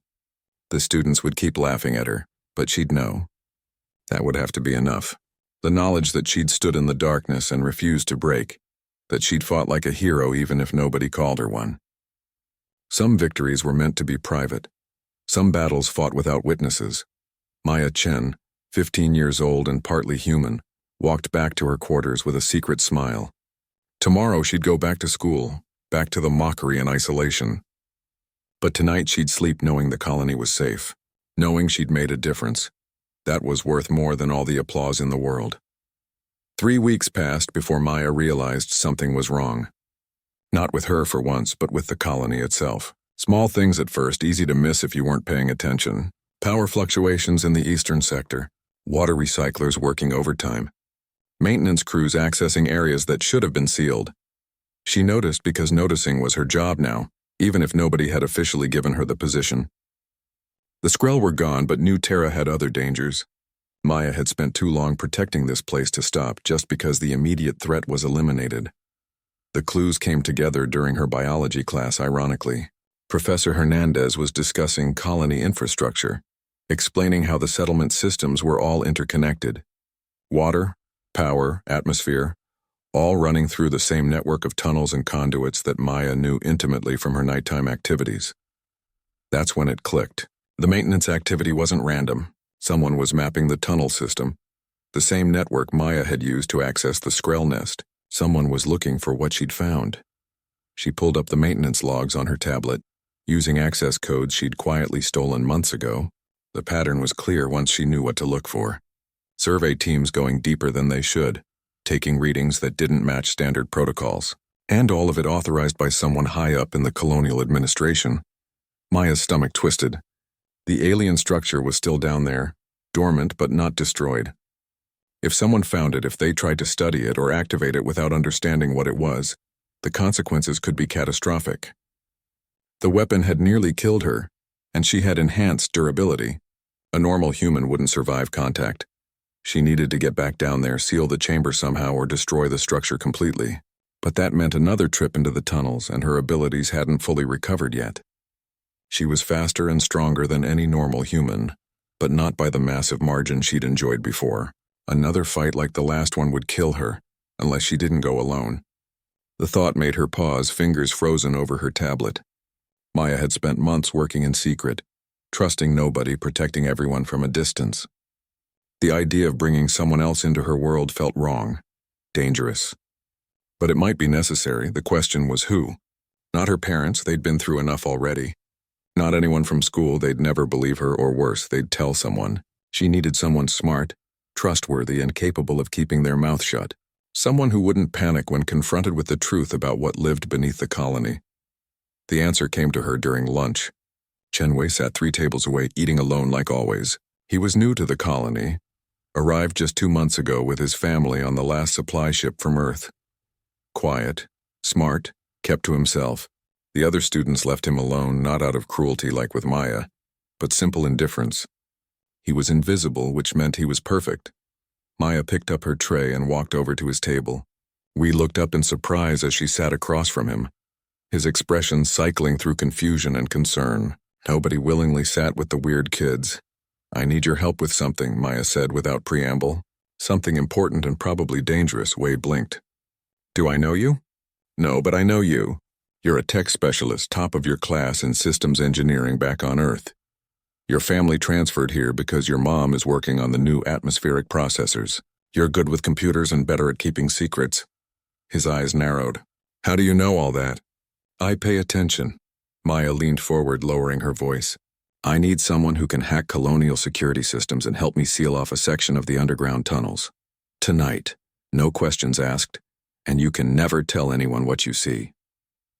The students would keep laughing at her, but she'd know. That would have to be enough. The knowledge that she'd stood in the darkness and refused to break, that she'd fought like a hero even if nobody called her one. Some victories were meant to be private. Some battles fought without witnesses. Maya Chen, 15 years old and partly human, walked back to her quarters with a secret smile. Tomorrow she'd go back to school, back to the mockery and isolation. But tonight she'd sleep knowing the colony was safe, knowing she'd made a difference. That was worth more than all the applause in the world. 3 weeks passed before Maya realized something was wrong. Not with her for once, but with the colony itself. Small things at first, easy to miss if you weren't paying attention. Power fluctuations in the eastern sector, water recyclers working overtime, maintenance crews accessing areas that should have been sealed. She noticed because noticing was her job now, even if nobody had officially given her the position. The Skrell were gone, but New Terra had other dangers. Maya had spent too long protecting this place to stop just because the immediate threat was eliminated. The clues came together during her biology class, ironically. Professor Hernandez was discussing colony infrastructure, explaining how the settlement systems were all interconnected. Water, power, atmosphere, all running through the same network of tunnels and conduits that Maya knew intimately from her nighttime activities. That's when it clicked. The maintenance activity wasn't random. Someone was mapping the tunnel system, the same network Maya had used to access the Skrell nest. Someone was looking for what she'd found. She pulled up the maintenance logs on her tablet, using access codes she'd quietly stolen months ago. The pattern was clear once she knew what to look for. Survey teams going deeper than they should, taking readings that didn't match standard protocols, and all of it authorized by someone high up in the colonial administration. Maya's stomach twisted. The alien structure was still down there, dormant but not destroyed. If someone found it, if they tried to study it or activate it without understanding what it was, the consequences could be catastrophic. The weapon had nearly killed her, and she had enhanced durability. A normal human wouldn't survive contact. She needed to get back down there, seal the chamber somehow, or destroy the structure completely. But that meant another trip into the tunnels, and her abilities hadn't fully recovered yet. She was faster and stronger than any normal human, but not by the massive margin she'd enjoyed before. Another fight like the last one would kill her, unless she didn't go alone. The thought made her pause, fingers frozen over her tablet. Maya had spent months working in secret, trusting nobody, protecting everyone from a distance. The idea of bringing someone else into her world felt wrong, dangerous. But it might be necessary. The question was who. Not her parents, they'd been through enough already. Not anyone from school, they'd never believe her, or worse, they'd tell someone. She needed someone smart, trustworthy, and capable of keeping their mouth shut. Someone who wouldn't panic when confronted with the truth about what lived beneath the colony. The answer came to her during lunch. Chen Wei sat 3 tables away, eating alone like always. He was new to the colony, arrived just 2 months ago with his family on the last supply ship from Earth. Quiet, smart, kept to himself. The other students left him alone, not out of cruelty like with Maya, but simple indifference. He was invisible, which meant he was perfect. Maya picked up her tray and walked over to his table. Wei looked up in surprise as she sat across from him, his expression cycling through confusion and concern. Nobody willingly sat with the weird kids. "I need your help with something," Maya said without preamble. "Something important and probably dangerous," Wei blinked. "Do I know you?" "No, but I know you. You're a tech specialist, top of your class in systems engineering back on Earth. Your family transferred here because your mom is working on the new atmospheric processors. You're good with computers and better at keeping secrets." His eyes narrowed. "How do you know all that?" "I pay attention." Maya leaned forward, lowering her voice. "I need someone who can hack colonial security systems and help me seal off a section of the underground tunnels. Tonight, no questions asked, and you can never tell anyone what you see.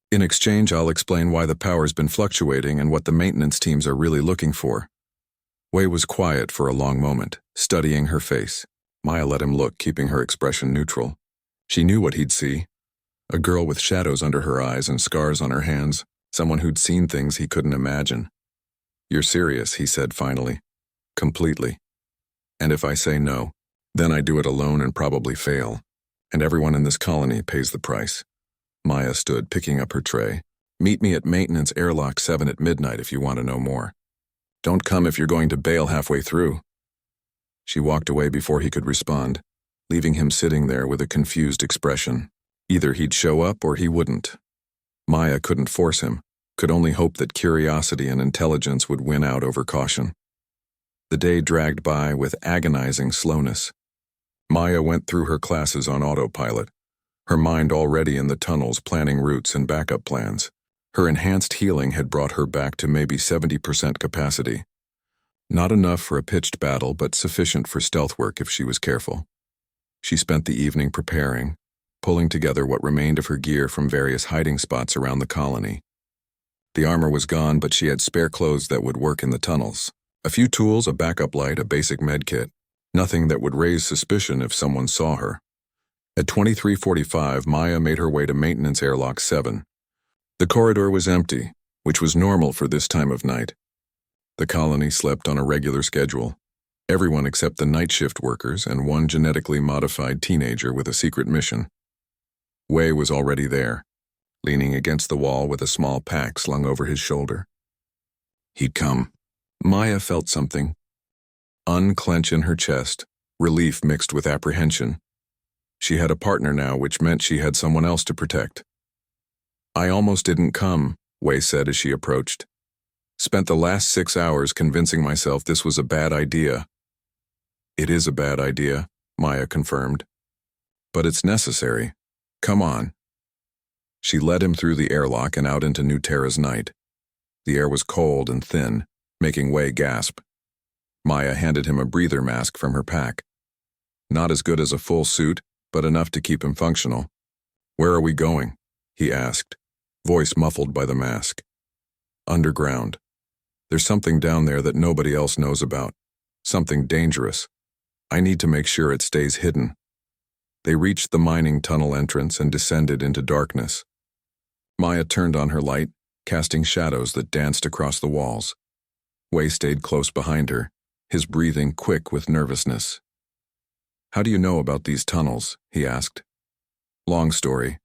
In exchange, I'll explain why the power's been fluctuating and what the maintenance teams are really looking for." Wei was quiet for a long moment, studying her face. Maya let him look, keeping her expression neutral. She knew what he'd see. A girl with shadows under her eyes and scars on her hands, someone who'd seen things he couldn't imagine. "You're serious," he said finally. "Completely. And if I say no, then I do it alone and probably fail. And everyone in this colony pays the price." Maya stood, picking up her tray. "Meet me at Maintenance Airlock 7 at midnight if you want to know more. Don't come if you're going to bail halfway through." She walked away before he could respond, leaving him sitting there with a confused expression. Either he'd show up or he wouldn't. Maya couldn't force him, could only hope that curiosity and intelligence would win out over caution. The day dragged by with agonizing slowness. Maya went through her classes on autopilot, her mind already in the tunnels planning routes and backup plans. Her enhanced healing had brought her back to maybe 70% capacity. Not enough for a pitched battle, but sufficient for stealth work if she was careful. She spent the evening preparing, pulling together what remained of her gear from various hiding spots around the colony. The armor was gone, but she had spare clothes that would work in the tunnels. A few tools, a backup light, a basic medkit. Nothing that would raise suspicion if someone saw her. At 23:45, Maya made her way to Maintenance Airlock 7. The corridor was empty, which was normal for this time of night. The colony slept on a regular schedule. Everyone except the night shift workers and one genetically modified teenager with a secret mission. Wei was already there, leaning against the wall with a small pack slung over his shoulder. He'd come. Maya felt something unclench in her chest, relief mixed with apprehension. She had a partner now, which meant she had someone else to protect. "I almost didn't come," Wei said as she approached. "Spent the last 6 hours convincing myself this was a bad idea." "It is a bad idea," Maya confirmed. "But it's necessary. Come on." She led him through the airlock and out into New Terra's night. The air was cold and thin, making Wei gasp. Maya handed him a breather mask from her pack. Not as good as a full suit, but enough to keep him functional. "Where are we going?" he asked, voice muffled by the mask. "Underground. There's something down there that nobody else knows about. Something dangerous. I need to make sure it stays hidden." They reached the mining tunnel entrance and descended into darkness. Maya turned on her light, casting shadows that danced across the walls. Wei stayed close behind her, his breathing quick with nervousness. "How do you know about these tunnels?" he asked. "Long story.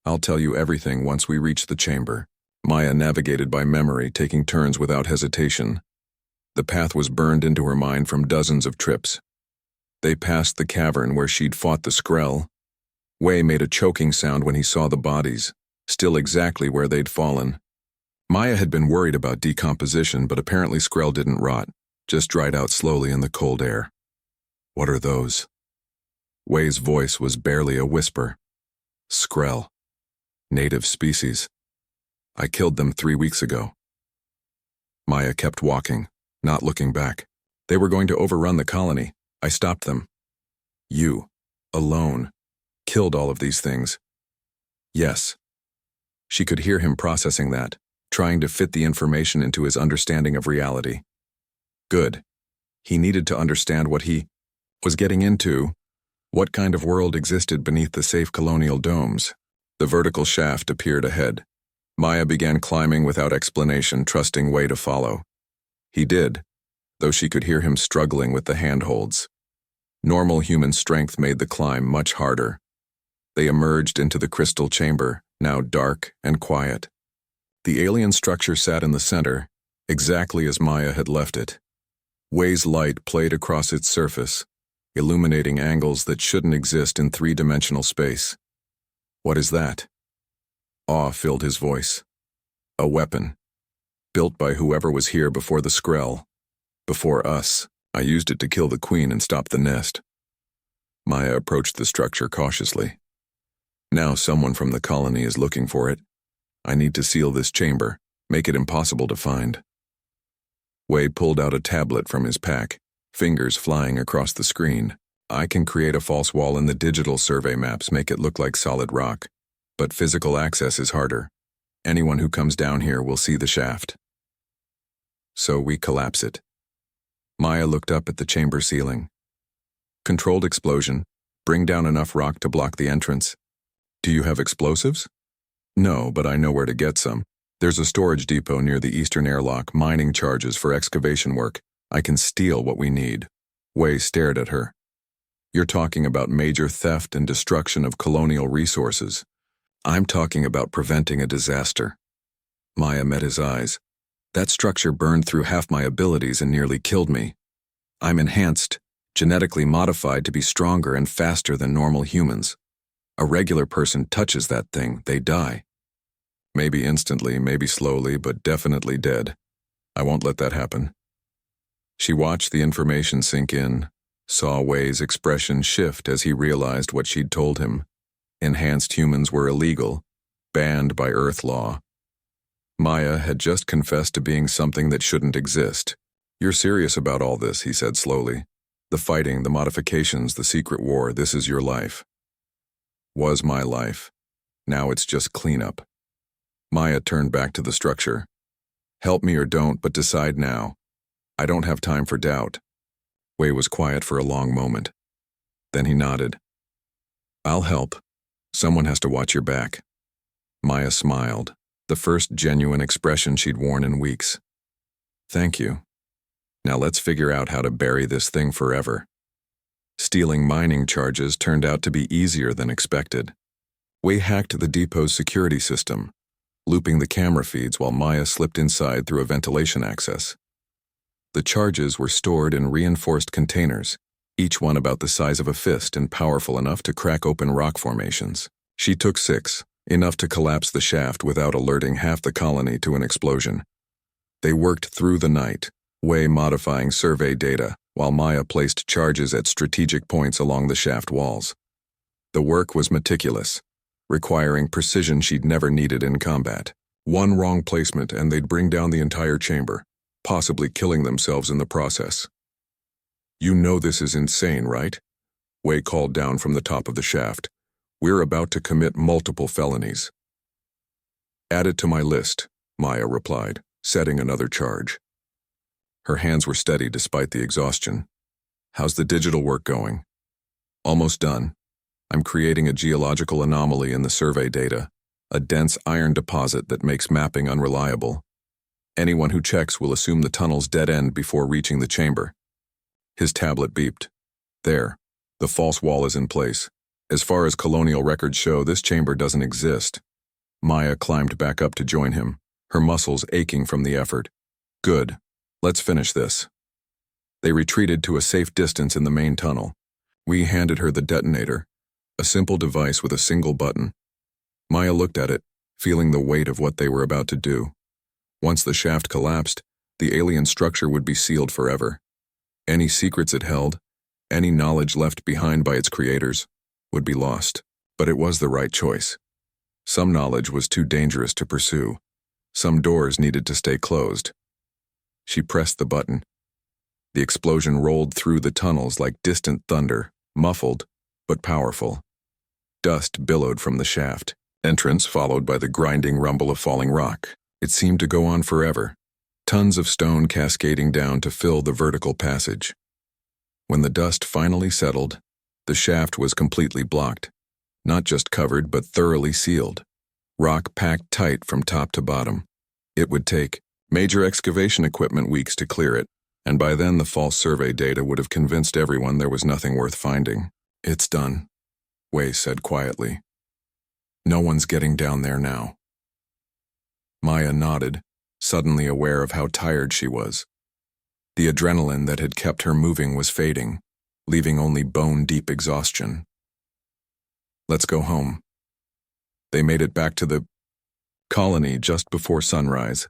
I'll tell you everything once we reach the chamber." Maya navigated by memory, taking turns without hesitation. The path was burned into her mind from dozens of trips. They passed the cavern where she'd fought the Skrell. Wei made a choking sound when he saw the bodies, still exactly where they'd fallen. Maya had been worried about decomposition, but apparently Skrell didn't rot, just dried out slowly in the cold air. "What are those?" Wei's voice was barely a whisper. "Skrell. Native species. I killed them 3 weeks ago." Maya kept walking, not looking back. They were going to overrun the colony. I stopped them. You, alone, killed all of these things. Yes. She could hear him processing that, trying to fit the information into his understanding of reality. Good. He needed to understand what he was getting into, what kind of world existed beneath the safe colonial domes. The vertical shaft appeared ahead. Maya began climbing without explanation, trusting Wei to follow. He did, though she could hear him struggling with the handholds. Normal human strength made the climb much harder. They emerged into the crystal chamber, now dark and quiet. The alien structure sat in the center, exactly as Maya had left it. Wei's light played across its surface, illuminating angles that shouldn't exist in three-dimensional space. What is that? Awe filled his voice. A weapon, built by whoever was here before the Skrell. Before us. I used it to kill the queen and stop the nest. Maya approached the structure cautiously. Now someone from the colony is looking for it. I need to seal this chamber, make it impossible to find. Wei pulled out a tablet from his pack, fingers flying across the screen. I can create a false wall in the digital survey maps, make it look like solid rock. But physical access is harder. Anyone who comes down here will see the shaft. So we collapse it. Maya looked up at the chamber ceiling. Controlled explosion. Bring down enough rock to block the entrance. Do you have explosives? No, but I know where to get some. There's a storage depot near the eastern airlock, mining charges for excavation work. I can steal what we need. Wei stared at her. You're talking about major theft and destruction of colonial resources. I'm talking about preventing a disaster. Maya met his eyes. That structure burned through half my abilities and nearly killed me. I'm enhanced, genetically modified to be stronger and faster than normal humans. A regular person touches that thing, they die. Maybe instantly, maybe slowly, but definitely dead. I won't let that happen. She watched the information sink in, saw Wei's expression shift as he realized what she'd told him. Enhanced humans were illegal, banned by Earth law. Maya had just confessed to being something that shouldn't exist. You're serious about all this, he said slowly. The fighting, the modifications, the secret war, this is your life. Was my life. Now it's just cleanup. Maya turned back to the structure. Help me or don't, but decide now. I don't have time for doubt. Wei was quiet for a long moment. Then he nodded. I'll help. Someone has to watch your back. Maya smiled, the first genuine expression she'd worn in weeks. Thank you. Now let's figure out how to bury this thing forever. Stealing mining charges turned out to be easier than expected. Wei hacked the depot's security system, looping the camera feeds while Maya slipped inside through a ventilation access. The charges were stored in reinforced containers, each one about the size of a fist and powerful enough to crack open rock formations. She took 6, enough to collapse the shaft without alerting half the colony to an explosion. They worked through the night, Wei modifying survey data, while Maya placed charges at strategic points along the shaft walls. The work was meticulous, requiring precision she'd never needed in combat. One wrong placement and they'd bring down the entire chamber, possibly killing themselves in the process. You know this is insane, right? Wei called down from the top of the shaft. We're about to commit multiple felonies. Add it to my list, Maya replied, setting another charge. Her hands were steady despite the exhaustion. How's the digital work going? Almost done. I'm creating a geological anomaly in the survey data, a dense iron deposit that makes mapping unreliable. Anyone who checks will assume the tunnel's dead end before reaching the chamber. His tablet beeped. There, the false wall is in place. As far as colonial records show, this chamber doesn't exist. Maya climbed back up to join him, her muscles aching from the effort. Good. Let's finish this. They retreated to a safe distance in the main tunnel. We handed her the detonator, a simple device with a single button. Maya looked at it, feeling the weight of what they were about to do. Once the shaft collapsed, the alien structure would be sealed forever. Any secrets it held, any knowledge left behind by its creators, would be lost. But it was the right choice. Some knowledge was too dangerous to pursue. Some doors needed to stay closed. She pressed the button. The explosion rolled through the tunnels like distant thunder, muffled but powerful. Dust billowed from the shaft. Entrance followed by the grinding rumble of falling rock. It seemed to go on forever, tons of stone cascading down to fill the vertical passage. When the dust finally settled, the shaft was completely blocked, not just covered but thoroughly sealed. Rock packed tight from top to bottom. It would take major excavation equipment weeks to clear it, and by then the false survey data would have convinced everyone there was nothing worth finding. "It's done," Wei said quietly. "No one's getting down there now." Maya nodded, suddenly aware of how tired she was. The adrenaline that had kept her moving was fading, leaving only bone-deep exhaustion. "Let's go home." They made it back to the colony just before sunrise,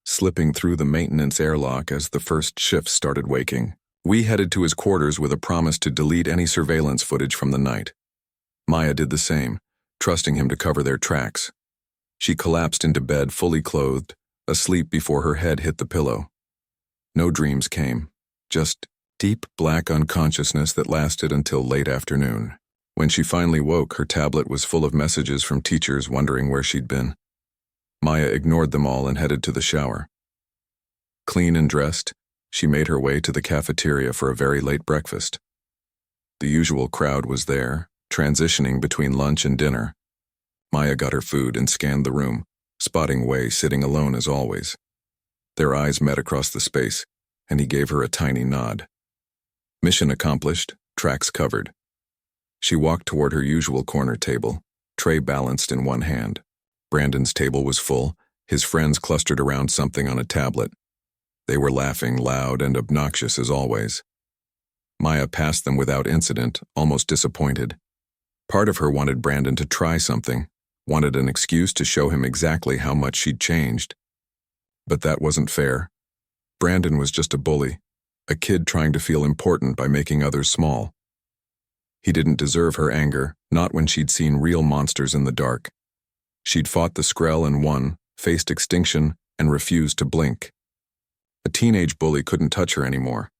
slipping through the maintenance airlock as the first shifts started waking. We headed to his quarters with a promise to delete any surveillance footage from the night. Maya did the same, trusting him to cover their tracks. She collapsed into bed fully clothed, asleep before her head hit the pillow. No dreams came, just deep black unconsciousness that lasted until late afternoon. When she finally woke, her tablet was full of messages from teachers wondering where she'd been. Maya ignored them all and headed to the shower. Clean and dressed, she made her way to the cafeteria for a very late breakfast. The usual crowd was there, transitioning between lunch and dinner. Maya got her food and scanned the room, spotting Wei sitting alone as always. Their eyes met across the space, and he gave her a tiny nod. Mission accomplished, tracks covered. She walked toward her usual corner table, tray balanced in one hand. Brandon's table was full, his friends clustered around something on a tablet. They were laughing loud and obnoxious as always. Maya passed them without incident, almost disappointed. Part of her wanted Brandon to try something, wanted an excuse to show him exactly how much she'd changed. But that wasn't fair. Brandon was just a bully, a kid trying to feel important by making others small. He didn't deserve her anger, not when she'd seen real monsters in the dark. She'd fought the Skrell and won, faced extinction, and refused to blink. A teenage bully couldn't touch her anymore.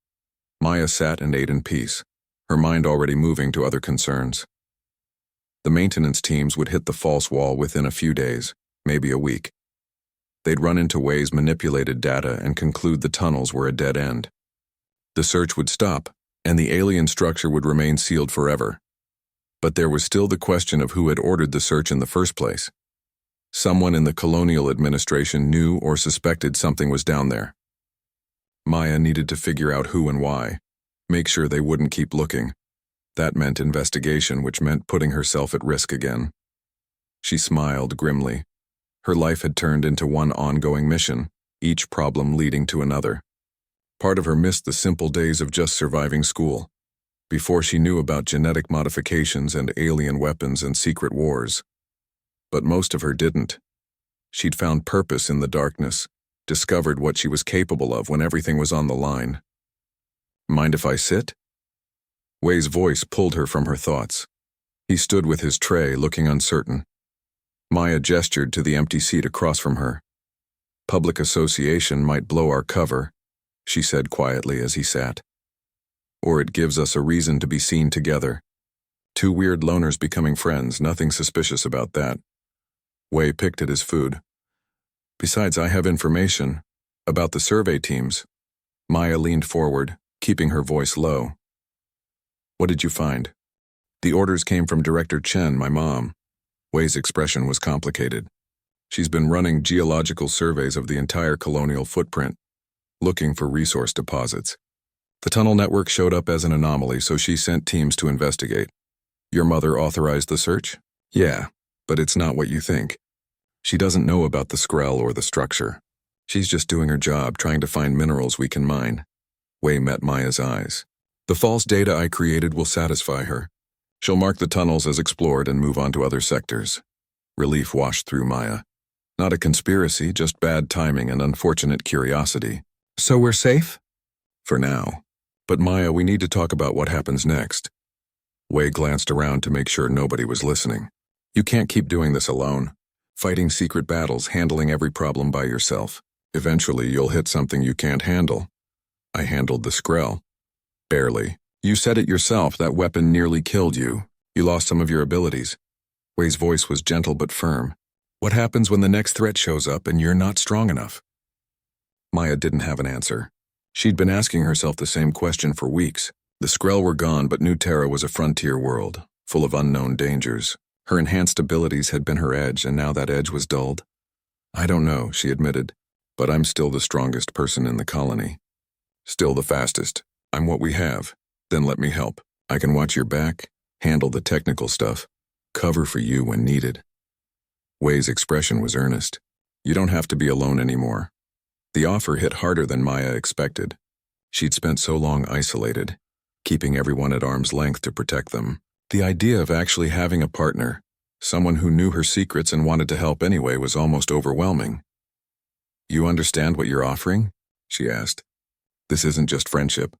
Maya sat and ate in peace, her mind already moving to other concerns. The maintenance teams would hit the false wall within a few days, maybe a week. They'd run into Wei's manipulated data and conclude the tunnels were a dead end. The search would stop, and the alien structure would remain sealed forever. But there was still the question of who had ordered the search in the first place. Someone in the colonial administration knew or suspected something was down there. Maya needed to figure out who and why, make sure they wouldn't keep looking. That meant investigation, which meant putting herself at risk again. She smiled grimly. Her life had turned into one ongoing mission, each problem leading to another. Part of her missed the simple days of just surviving school, before she knew about genetic modifications and alien weapons and secret wars. But most of her didn't. She'd found purpose in the darkness, discovered what she was capable of when everything was on the line. "Mind if I sit?" Wei's voice pulled her from her thoughts. He stood with his tray, looking uncertain. Maya gestured to the empty seat across from her. "Public association might blow our cover," she said quietly as he sat. "Or it gives us a reason to be seen together. Two weird loners becoming friends, nothing suspicious about that." Wei picked at his food. "Besides, I have information about the survey teams." Maya leaned forward, keeping her voice low. "What did you find?" "The orders came from Director Chen, my mom." Wei's expression was complicated. "She's been running geological surveys of the entire colonial footprint, looking for resource deposits. The tunnel network showed up as an anomaly, so she sent teams to investigate." "Your mother authorized the search?" "Yeah, but it's not what you think. She doesn't know about the Skrell or the structure. She's just doing her job, trying to find minerals we can mine." Wei met Maya's eyes. "The false data I created will satisfy her. She'll mark the tunnels as explored and move on to other sectors." Relief washed through Maya. Not a conspiracy, just bad timing and unfortunate curiosity. "So we're safe?" "For now. But Maya, we need to talk about what happens next." Wei glanced around to make sure nobody was listening. "You can't keep doing this alone. Fighting secret battles, handling every problem by yourself. Eventually, you'll hit something you can't handle. I handled the Skrell. Barely. You said it yourself, that weapon nearly killed you. You lost some of your abilities. Wei's voice was gentle but firm. What happens when the next threat shows up and you're not strong enough? Maya didn't have an answer. She'd been asking herself the same question for weeks. The Skrell were gone, but New Terra was a frontier world, full of unknown dangers. Her enhanced abilities had been her edge, and now that edge was dulled. I don't know, she admitted, but I'm still the strongest person in the colony. Still the fastest. I'm what we have. Then let me help. I can watch your back, handle the technical stuff, cover for you when needed. Wei's expression was earnest. You don't have to be alone anymore. The offer hit harder than Maya expected. She'd spent so long isolated, keeping everyone at arm's length to protect them. The idea of actually having a partner, someone who knew her secrets and wanted to help anyway, was almost overwhelming. You understand what you're offering? She asked. This isn't just friendship.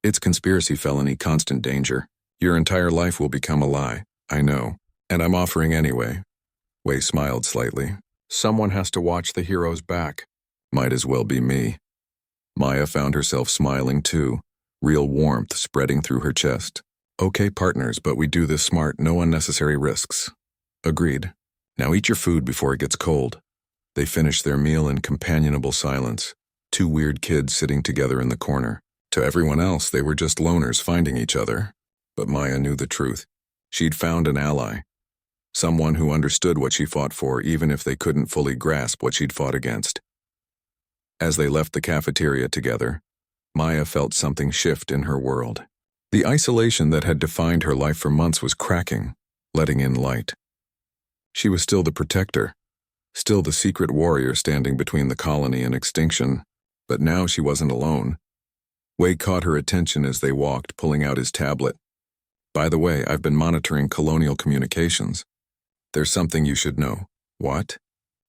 It's conspiracy felony, constant danger. Your entire life will become a lie. I know. And I'm offering anyway. Wei smiled slightly. Someone has to watch the hero's back. Might as well be me. Maya found herself smiling too, real warmth spreading through her chest. Okay, partners, but we do this smart, no unnecessary risks. Agreed. Now eat your food before it gets cold. They finished their meal in companionable silence, two weird kids sitting together in the corner. To everyone else, they were just loners finding each other. But Maya knew the truth. She'd found an ally. Someone who understood what she fought for, even if they couldn't fully grasp what she'd fought against. As they left the cafeteria together, Maya felt something shift in her world. The isolation that had defined her life for months was cracking, letting in light. She was still the protector, still the secret warrior standing between the colony and extinction, but now she wasn't alone. Wei caught her attention as they walked, pulling out his tablet. By the way, I've been monitoring colonial communications. There's something you should know. What?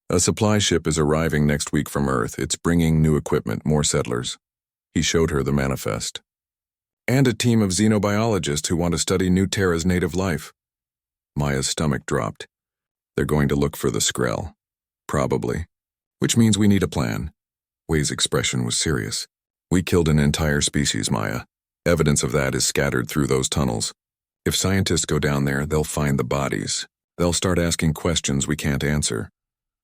A supply ship is arriving next week from Earth. It's bringing new equipment, more settlers. He showed her the manifest. And a team of xenobiologists who want to study New Terra's native life. Maya's stomach dropped. They're going to look for the Skrell. Probably. Which means we need a plan. Wei's expression was serious. We killed an entire species, Maya. Evidence of that is scattered through those tunnels. If scientists go down there, they'll find the bodies. They'll start asking questions we can't answer.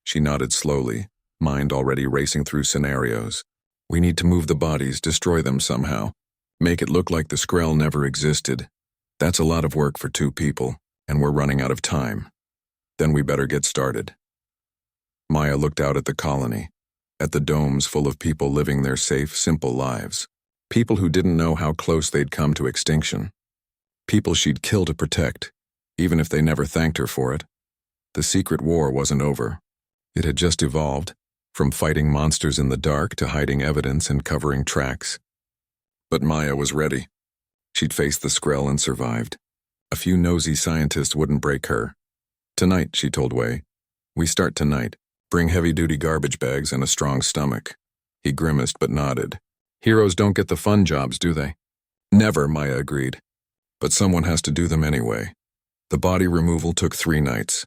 She nodded slowly, mind already racing through scenarios. We need to move the bodies, destroy them somehow. Make it look like the Skrell never existed. That's a lot of work for two people, and we're running out of time. Then we better get started. Maya looked out at the colony, at the domes full of people living their safe, simple lives. People who didn't know how close they'd come to extinction. People she'd kill to protect, even if they never thanked her for it. The secret war wasn't over. It had just evolved, from fighting monsters in the dark to hiding evidence and covering tracks. But Maya was ready. She'd faced the Skrell and survived. A few nosy scientists wouldn't break her. Tonight, she told Wei. We start tonight. Bring heavy-duty garbage bags and a strong stomach. He grimaced but nodded. Heroes don't get the fun jobs, do they? Never, Maya agreed. But someone has to do them anyway. The body removal took 3 nights.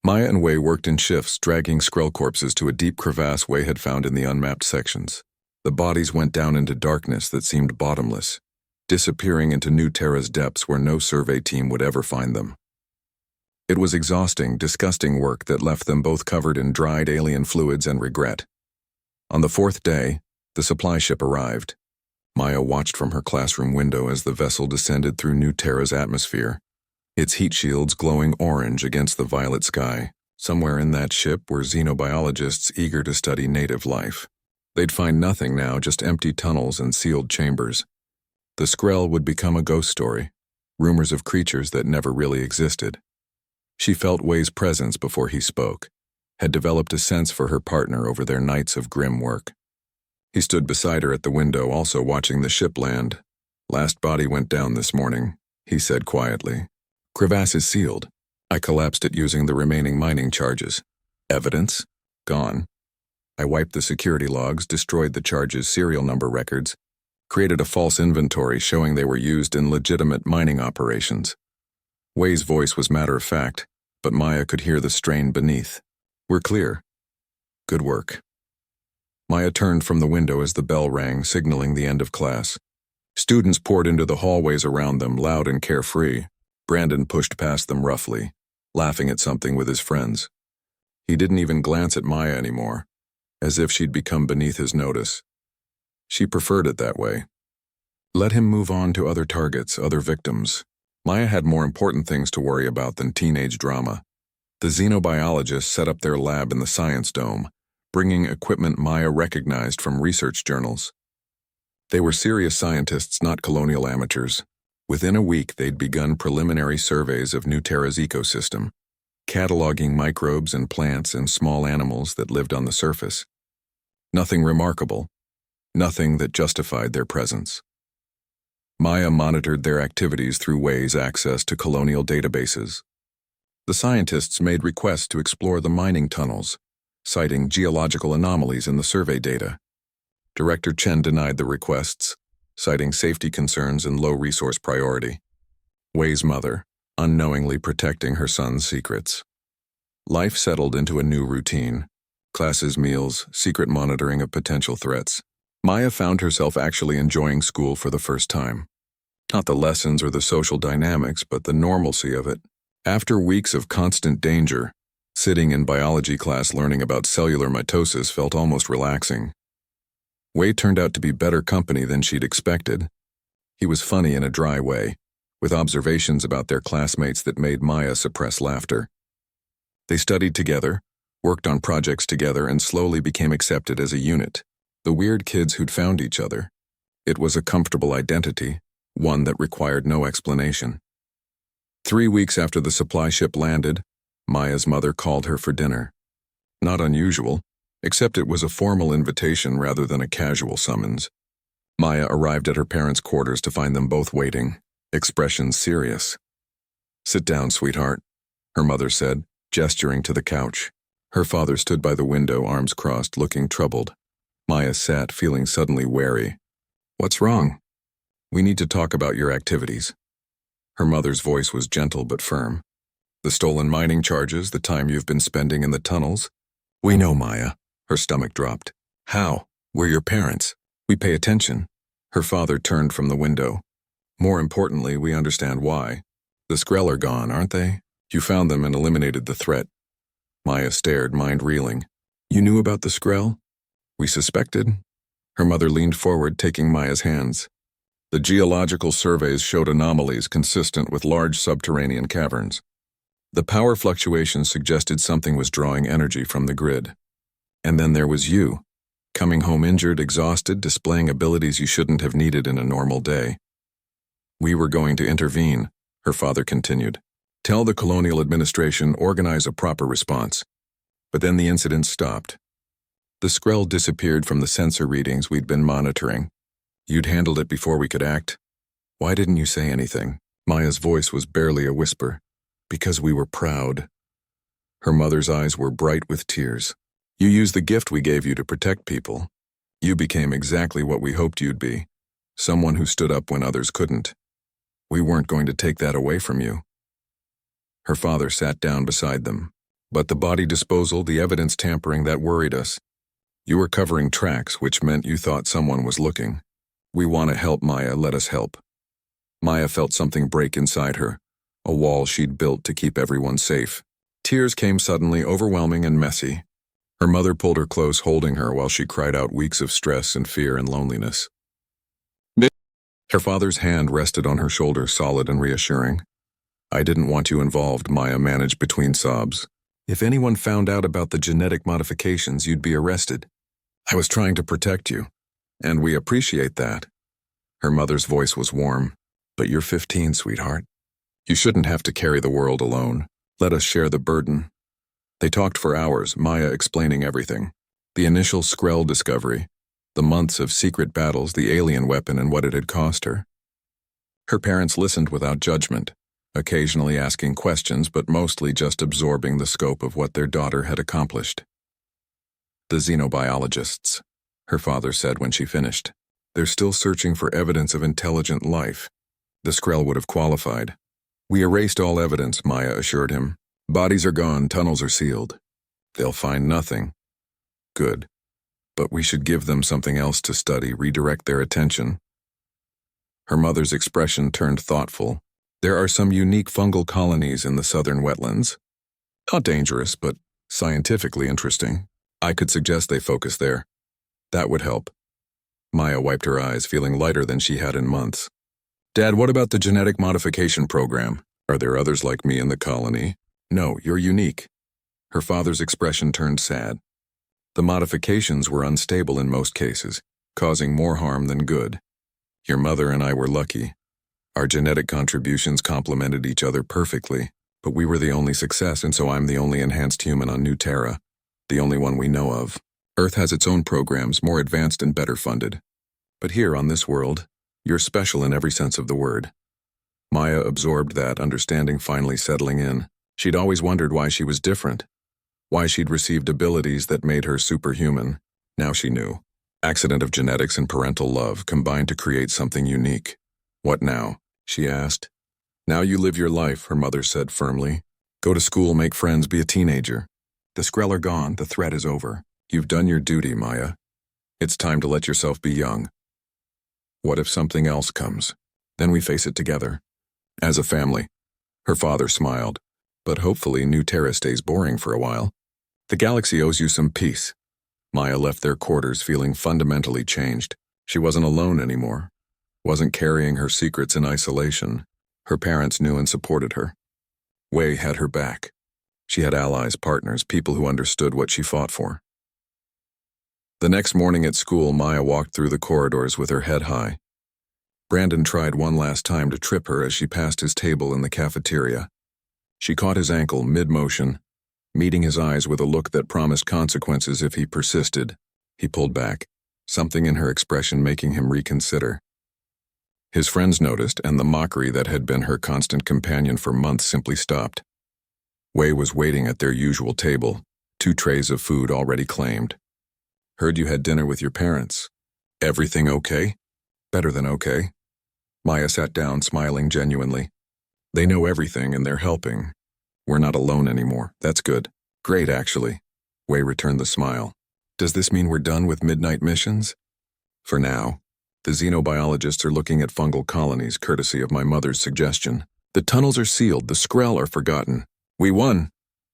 Maya and Wei worked in shifts, dragging Skrell corpses to a deep crevasse Wei had found in the unmapped sections. The bodies went down into darkness that seemed bottomless, disappearing into New Terra's depths where no survey team would ever find them. It was exhausting, disgusting work that left them both covered in dried alien fluids and regret. On the 4th day, the supply ship arrived. Maya watched from her classroom window as the vessel descended through New Terra's atmosphere, its heat shields glowing orange against the violet sky. Somewhere in that ship were xenobiologists eager to study native life. They'd find nothing now, just empty tunnels and sealed chambers. The Skrell would become a ghost story, rumors of creatures that never really existed. She felt Wei's presence before he spoke, had developed a sense for her partner over their nights of grim work. He stood beside her at the window, also watching the ship land. Last body went down this morning, he said quietly. Crevasse is sealed. I collapsed it using the remaining mining charges. Evidence? Gone. I wiped the security logs, destroyed the charges' serial number records, created a false inventory showing they were used in legitimate mining operations. Wei's voice was matter-of-fact, but Maya could hear the strain beneath. We're clear. Good work. Maya turned from the window as the bell rang, signaling the end of class. Students poured into the hallways around them, loud and carefree. Brandon pushed past them roughly, laughing at something with his friends. He didn't even glance at Maya anymore, as if she'd become beneath his notice. She preferred it that way. Let him move on to other targets, other victims. Maya had more important things to worry about than teenage drama. The xenobiologists set up their lab in the Science Dome, bringing equipment Maya recognized from research journals. They were serious scientists, not colonial amateurs. Within a week, they'd begun preliminary surveys of New Terra's ecosystem, cataloging microbes and plants and small animals that lived on the surface. Nothing remarkable, nothing that justified their presence. Maya monitored their activities through ways access to colonial databases. The scientists made requests to explore the mining tunnels, citing geological anomalies in the survey data. Director Chen denied the requests, citing safety concerns and low resource priority. Wei's mother, unknowingly protecting her son's secrets. Life settled into a new routine. Classes, meals, secret monitoring of potential threats. Maya found herself actually enjoying school for the first time. Not the lessons or the social dynamics, but the normalcy of it. After weeks of constant danger, sitting in biology class learning about cellular mitosis felt almost relaxing. Wei turned out to be better company than she'd expected. He was funny in a dry way, with observations about their classmates that made Maya suppress laughter. They studied together, worked on projects together, and slowly became accepted as a unit. The weird kids who'd found each other. It was a comfortable identity, one that required no explanation. 3 weeks after the supply ship landed, Maya's mother called her for dinner. Not unusual, except it was a formal invitation rather than a casual summons. Maya arrived at her parents' quarters to find them both waiting, expressions serious. "Sit down, sweetheart," her mother said, gesturing to the couch. Her father stood by the window, arms crossed, looking troubled. Maya sat, feeling suddenly wary. "What's wrong?" "We need to talk about your activities." Her mother's voice was gentle but firm. "The stolen mining charges, the time you've been spending in the tunnels." "We know, Maya." Her stomach dropped. "How? We're your parents. We pay attention." Her father turned from the window. "More importantly, we understand why. The Skrell are gone, aren't they? You found them and eliminated the threat." Maya stared, mind reeling. "You knew about the Skrell?" "We suspected." Her mother leaned forward, taking Maya's hands. "The geological surveys showed anomalies consistent with large subterranean caverns. The power fluctuations suggested something was drawing energy from the grid. And then there was you, coming home injured, exhausted, displaying abilities you shouldn't have needed in a normal day. We were going to intervene," her father continued. "Tell the colonial administration, organize a proper response." But then the incident stopped. The Skrell disappeared from the sensor readings we'd been monitoring. You'd handled it before we could act. Why didn't you say anything? Maya's voice was barely a whisper. Because we were proud. Her mother's eyes were bright with tears. You used the gift we gave you to protect people. You became exactly what we hoped you'd be. Someone who stood up when others couldn't. We weren't going to take that away from you. Her father sat down beside them. But the body disposal, the evidence tampering, that worried us. You were covering tracks, which meant you thought someone was looking. We want to help, Maya, let us help. Maya felt something break inside her, a wall she'd built to keep everyone safe. Tears came suddenly, overwhelming and messy. Her mother pulled her close, holding her while she cried out weeks of stress and fear and loneliness. Her father's hand rested on her shoulder, solid and reassuring. I didn't want you involved, Maya managed between sobs. If anyone found out about the genetic modifications, you'd be arrested. I was trying to protect you, and we appreciate that. Her mother's voice was warm. But you're 15, sweetheart. You shouldn't have to carry the world alone. Let us share the burden. They talked for hours, Maya explaining everything. The initial Skrell discovery, the months of secret battles, the alien weapon and what it had cost her. Her parents listened without judgment, occasionally asking questions but mostly just absorbing the scope of what their daughter had accomplished. The xenobiologists, her father said when she finished. They're still searching for evidence of intelligent life. The Skrell would have qualified. We erased all evidence, Maya assured him. Bodies are gone, tunnels are sealed. They'll find nothing. Good. But we should give them something else to study, redirect their attention. Her mother's expression turned thoughtful. There are some unique fungal colonies in the southern wetlands. Not dangerous, but scientifically interesting. I could suggest they focus there. That would help. Maya wiped her eyes, feeling lighter than she had in months. Dad, what about the genetic modification program? Are there others like me in the colony? No, you're unique. Her father's expression turned sad. The modifications were unstable in most cases, causing more harm than good. Your mother and I were lucky. Our genetic contributions complemented each other perfectly, but we were the only success, and so I'm the only enhanced human on New Terra, the only one we know of. Earth has its own programs, more advanced and better funded. But here on this world, you're special in every sense of the word. Maya absorbed that, understanding finally settling in. She'd always wondered why she was different, why she'd received abilities that made her superhuman. Now she knew. Accident of genetics and parental love combined to create something unique. What now? She asked. Now you live your life, her mother said firmly. Go to school, make friends, be a teenager. The Skrell are gone, the threat is over. You've done your duty, Maya. It's time to let yourself be young. What if something else comes? Then we face it together. As a family. Her father smiled. But hopefully New Terra stays boring for a while. The galaxy owes you some peace. Maya left their quarters feeling fundamentally changed. She wasn't alone anymore. Wasn't carrying her secrets in isolation. Her parents knew and supported her. Wei had her back. She had allies, partners, people who understood what she fought for. The next morning at school, Maya walked through the corridors with her head high. Brandon tried one last time to trip her as she passed his table in the cafeteria. She caught his ankle mid-motion, meeting his eyes with a look that promised consequences if he persisted. He pulled back, something in her expression making him reconsider. His friends noticed, and the mockery that had been her constant companion for months simply stopped. Wei was waiting at their usual table, 2 trays of food already claimed. Heard you had dinner with your parents. Everything okay? Better than okay. Maya sat down, smiling genuinely. They know everything and they're helping. We're not alone anymore. That's good. Great, actually. Wei returned the smile. Does this mean we're done with midnight missions? For now. The xenobiologists are looking at fungal colonies, courtesy of my mother's suggestion. The tunnels are sealed. The Skrell are forgotten. We won.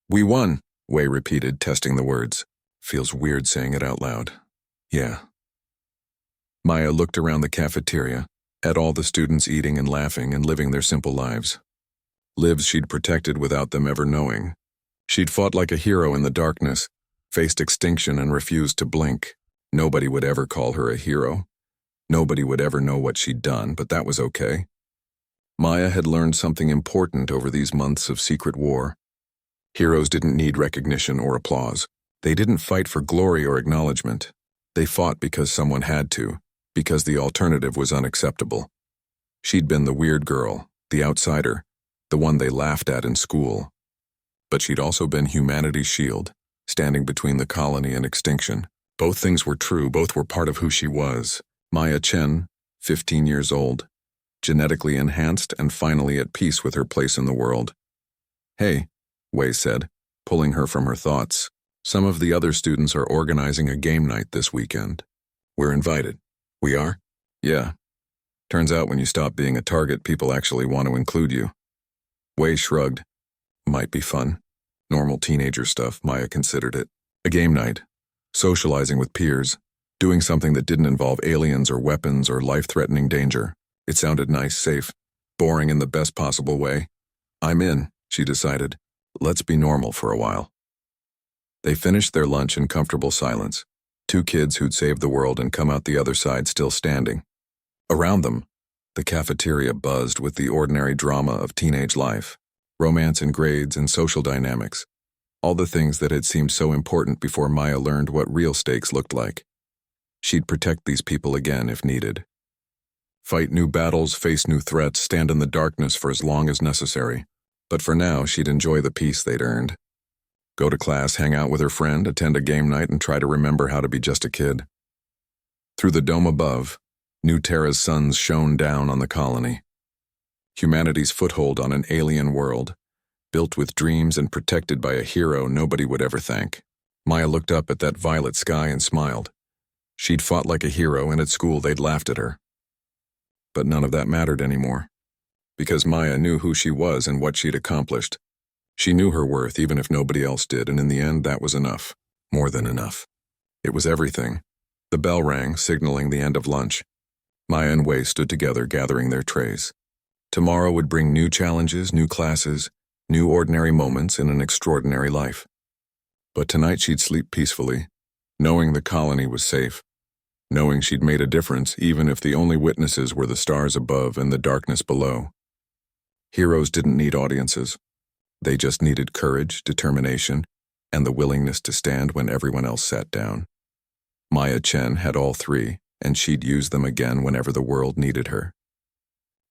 We won, Wei repeated, testing the words. Feels weird saying it out loud. Yeah. Maya looked around the cafeteria, at all the students eating and laughing and living their simple lives. Lives she'd protected without them ever knowing. She'd fought like a hero in the darkness, faced extinction and refused to blink. Nobody would ever call her a hero. Nobody would ever know what she'd done, but that was okay. Maya had learned something important over these months of secret war. Heroes didn't need recognition or applause. They didn't fight for glory or acknowledgement. They fought because someone had to, because the alternative was unacceptable. She'd been the weird girl, the outsider, the one they laughed at in school. But she'd also been humanity's shield, standing between the colony and extinction. Both things were true, both were part of who she was. Maya Chen, 15 years old, genetically enhanced and finally at peace with her place in the world. Hey, Wei said, pulling her from her thoughts. Some of the other students are organizing a game night this weekend. We're invited. We are? Yeah. Turns out when you stop being a target, people actually want to include you. Wei shrugged. Might be fun. Normal teenager stuff, Maya considered it. A game night. Socializing with peers. Doing something that didn't involve aliens or weapons or life-threatening danger. It sounded nice, safe, boring in the best possible way. I'm in, she decided. Let's be normal for a while. They finished their lunch in comfortable silence. 2 kids who'd saved the world and come out the other side still standing. Around them, the cafeteria buzzed with the ordinary drama of teenage life. Romance and grades and social dynamics. All the things that had seemed so important before Maya learned what real stakes looked like. She'd protect these people again if needed. Fight new battles, face new threats, stand in the darkness for as long as necessary. But for now, she'd enjoy the peace they'd earned. Go to class, hang out with her friend, attend a game night, and try to remember how to be just a kid. Through the dome above, New Terra's suns shone down on the colony. Humanity's foothold on an alien world, built with dreams and protected by a hero nobody would ever thank. Maya looked up at that violet sky and smiled. She'd fought like a hero, and at school they'd laughed at her. But none of that mattered anymore, because Maya knew who she was and what she'd accomplished. She knew her worth, even if nobody else did, and in the end, that was enough. More than enough. It was everything. The bell rang, signaling the end of lunch. Maya and Wei stood together, gathering their trays. Tomorrow would bring new challenges, new classes, new ordinary moments in an extraordinary life. But tonight she'd sleep peacefully, knowing the colony was safe, knowing she'd made a difference even if the only witnesses were the stars above and the darkness below. Heroes didn't need audiences. They just needed courage, determination, and the willingness to stand when everyone else sat down. Maya Chen had all three, and she'd use them again whenever the world needed her.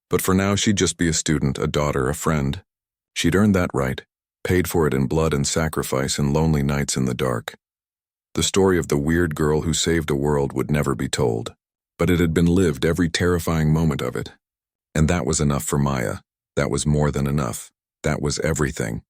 But for now, she'd just be a student, a daughter, a friend. She'd earned that right, paid for it in blood and sacrifice and lonely nights in the dark. The story of the weird girl who saved a world would never be told, but it had been lived, every terrifying moment of it. And that was enough for Maya. That was more than enough. That was everything.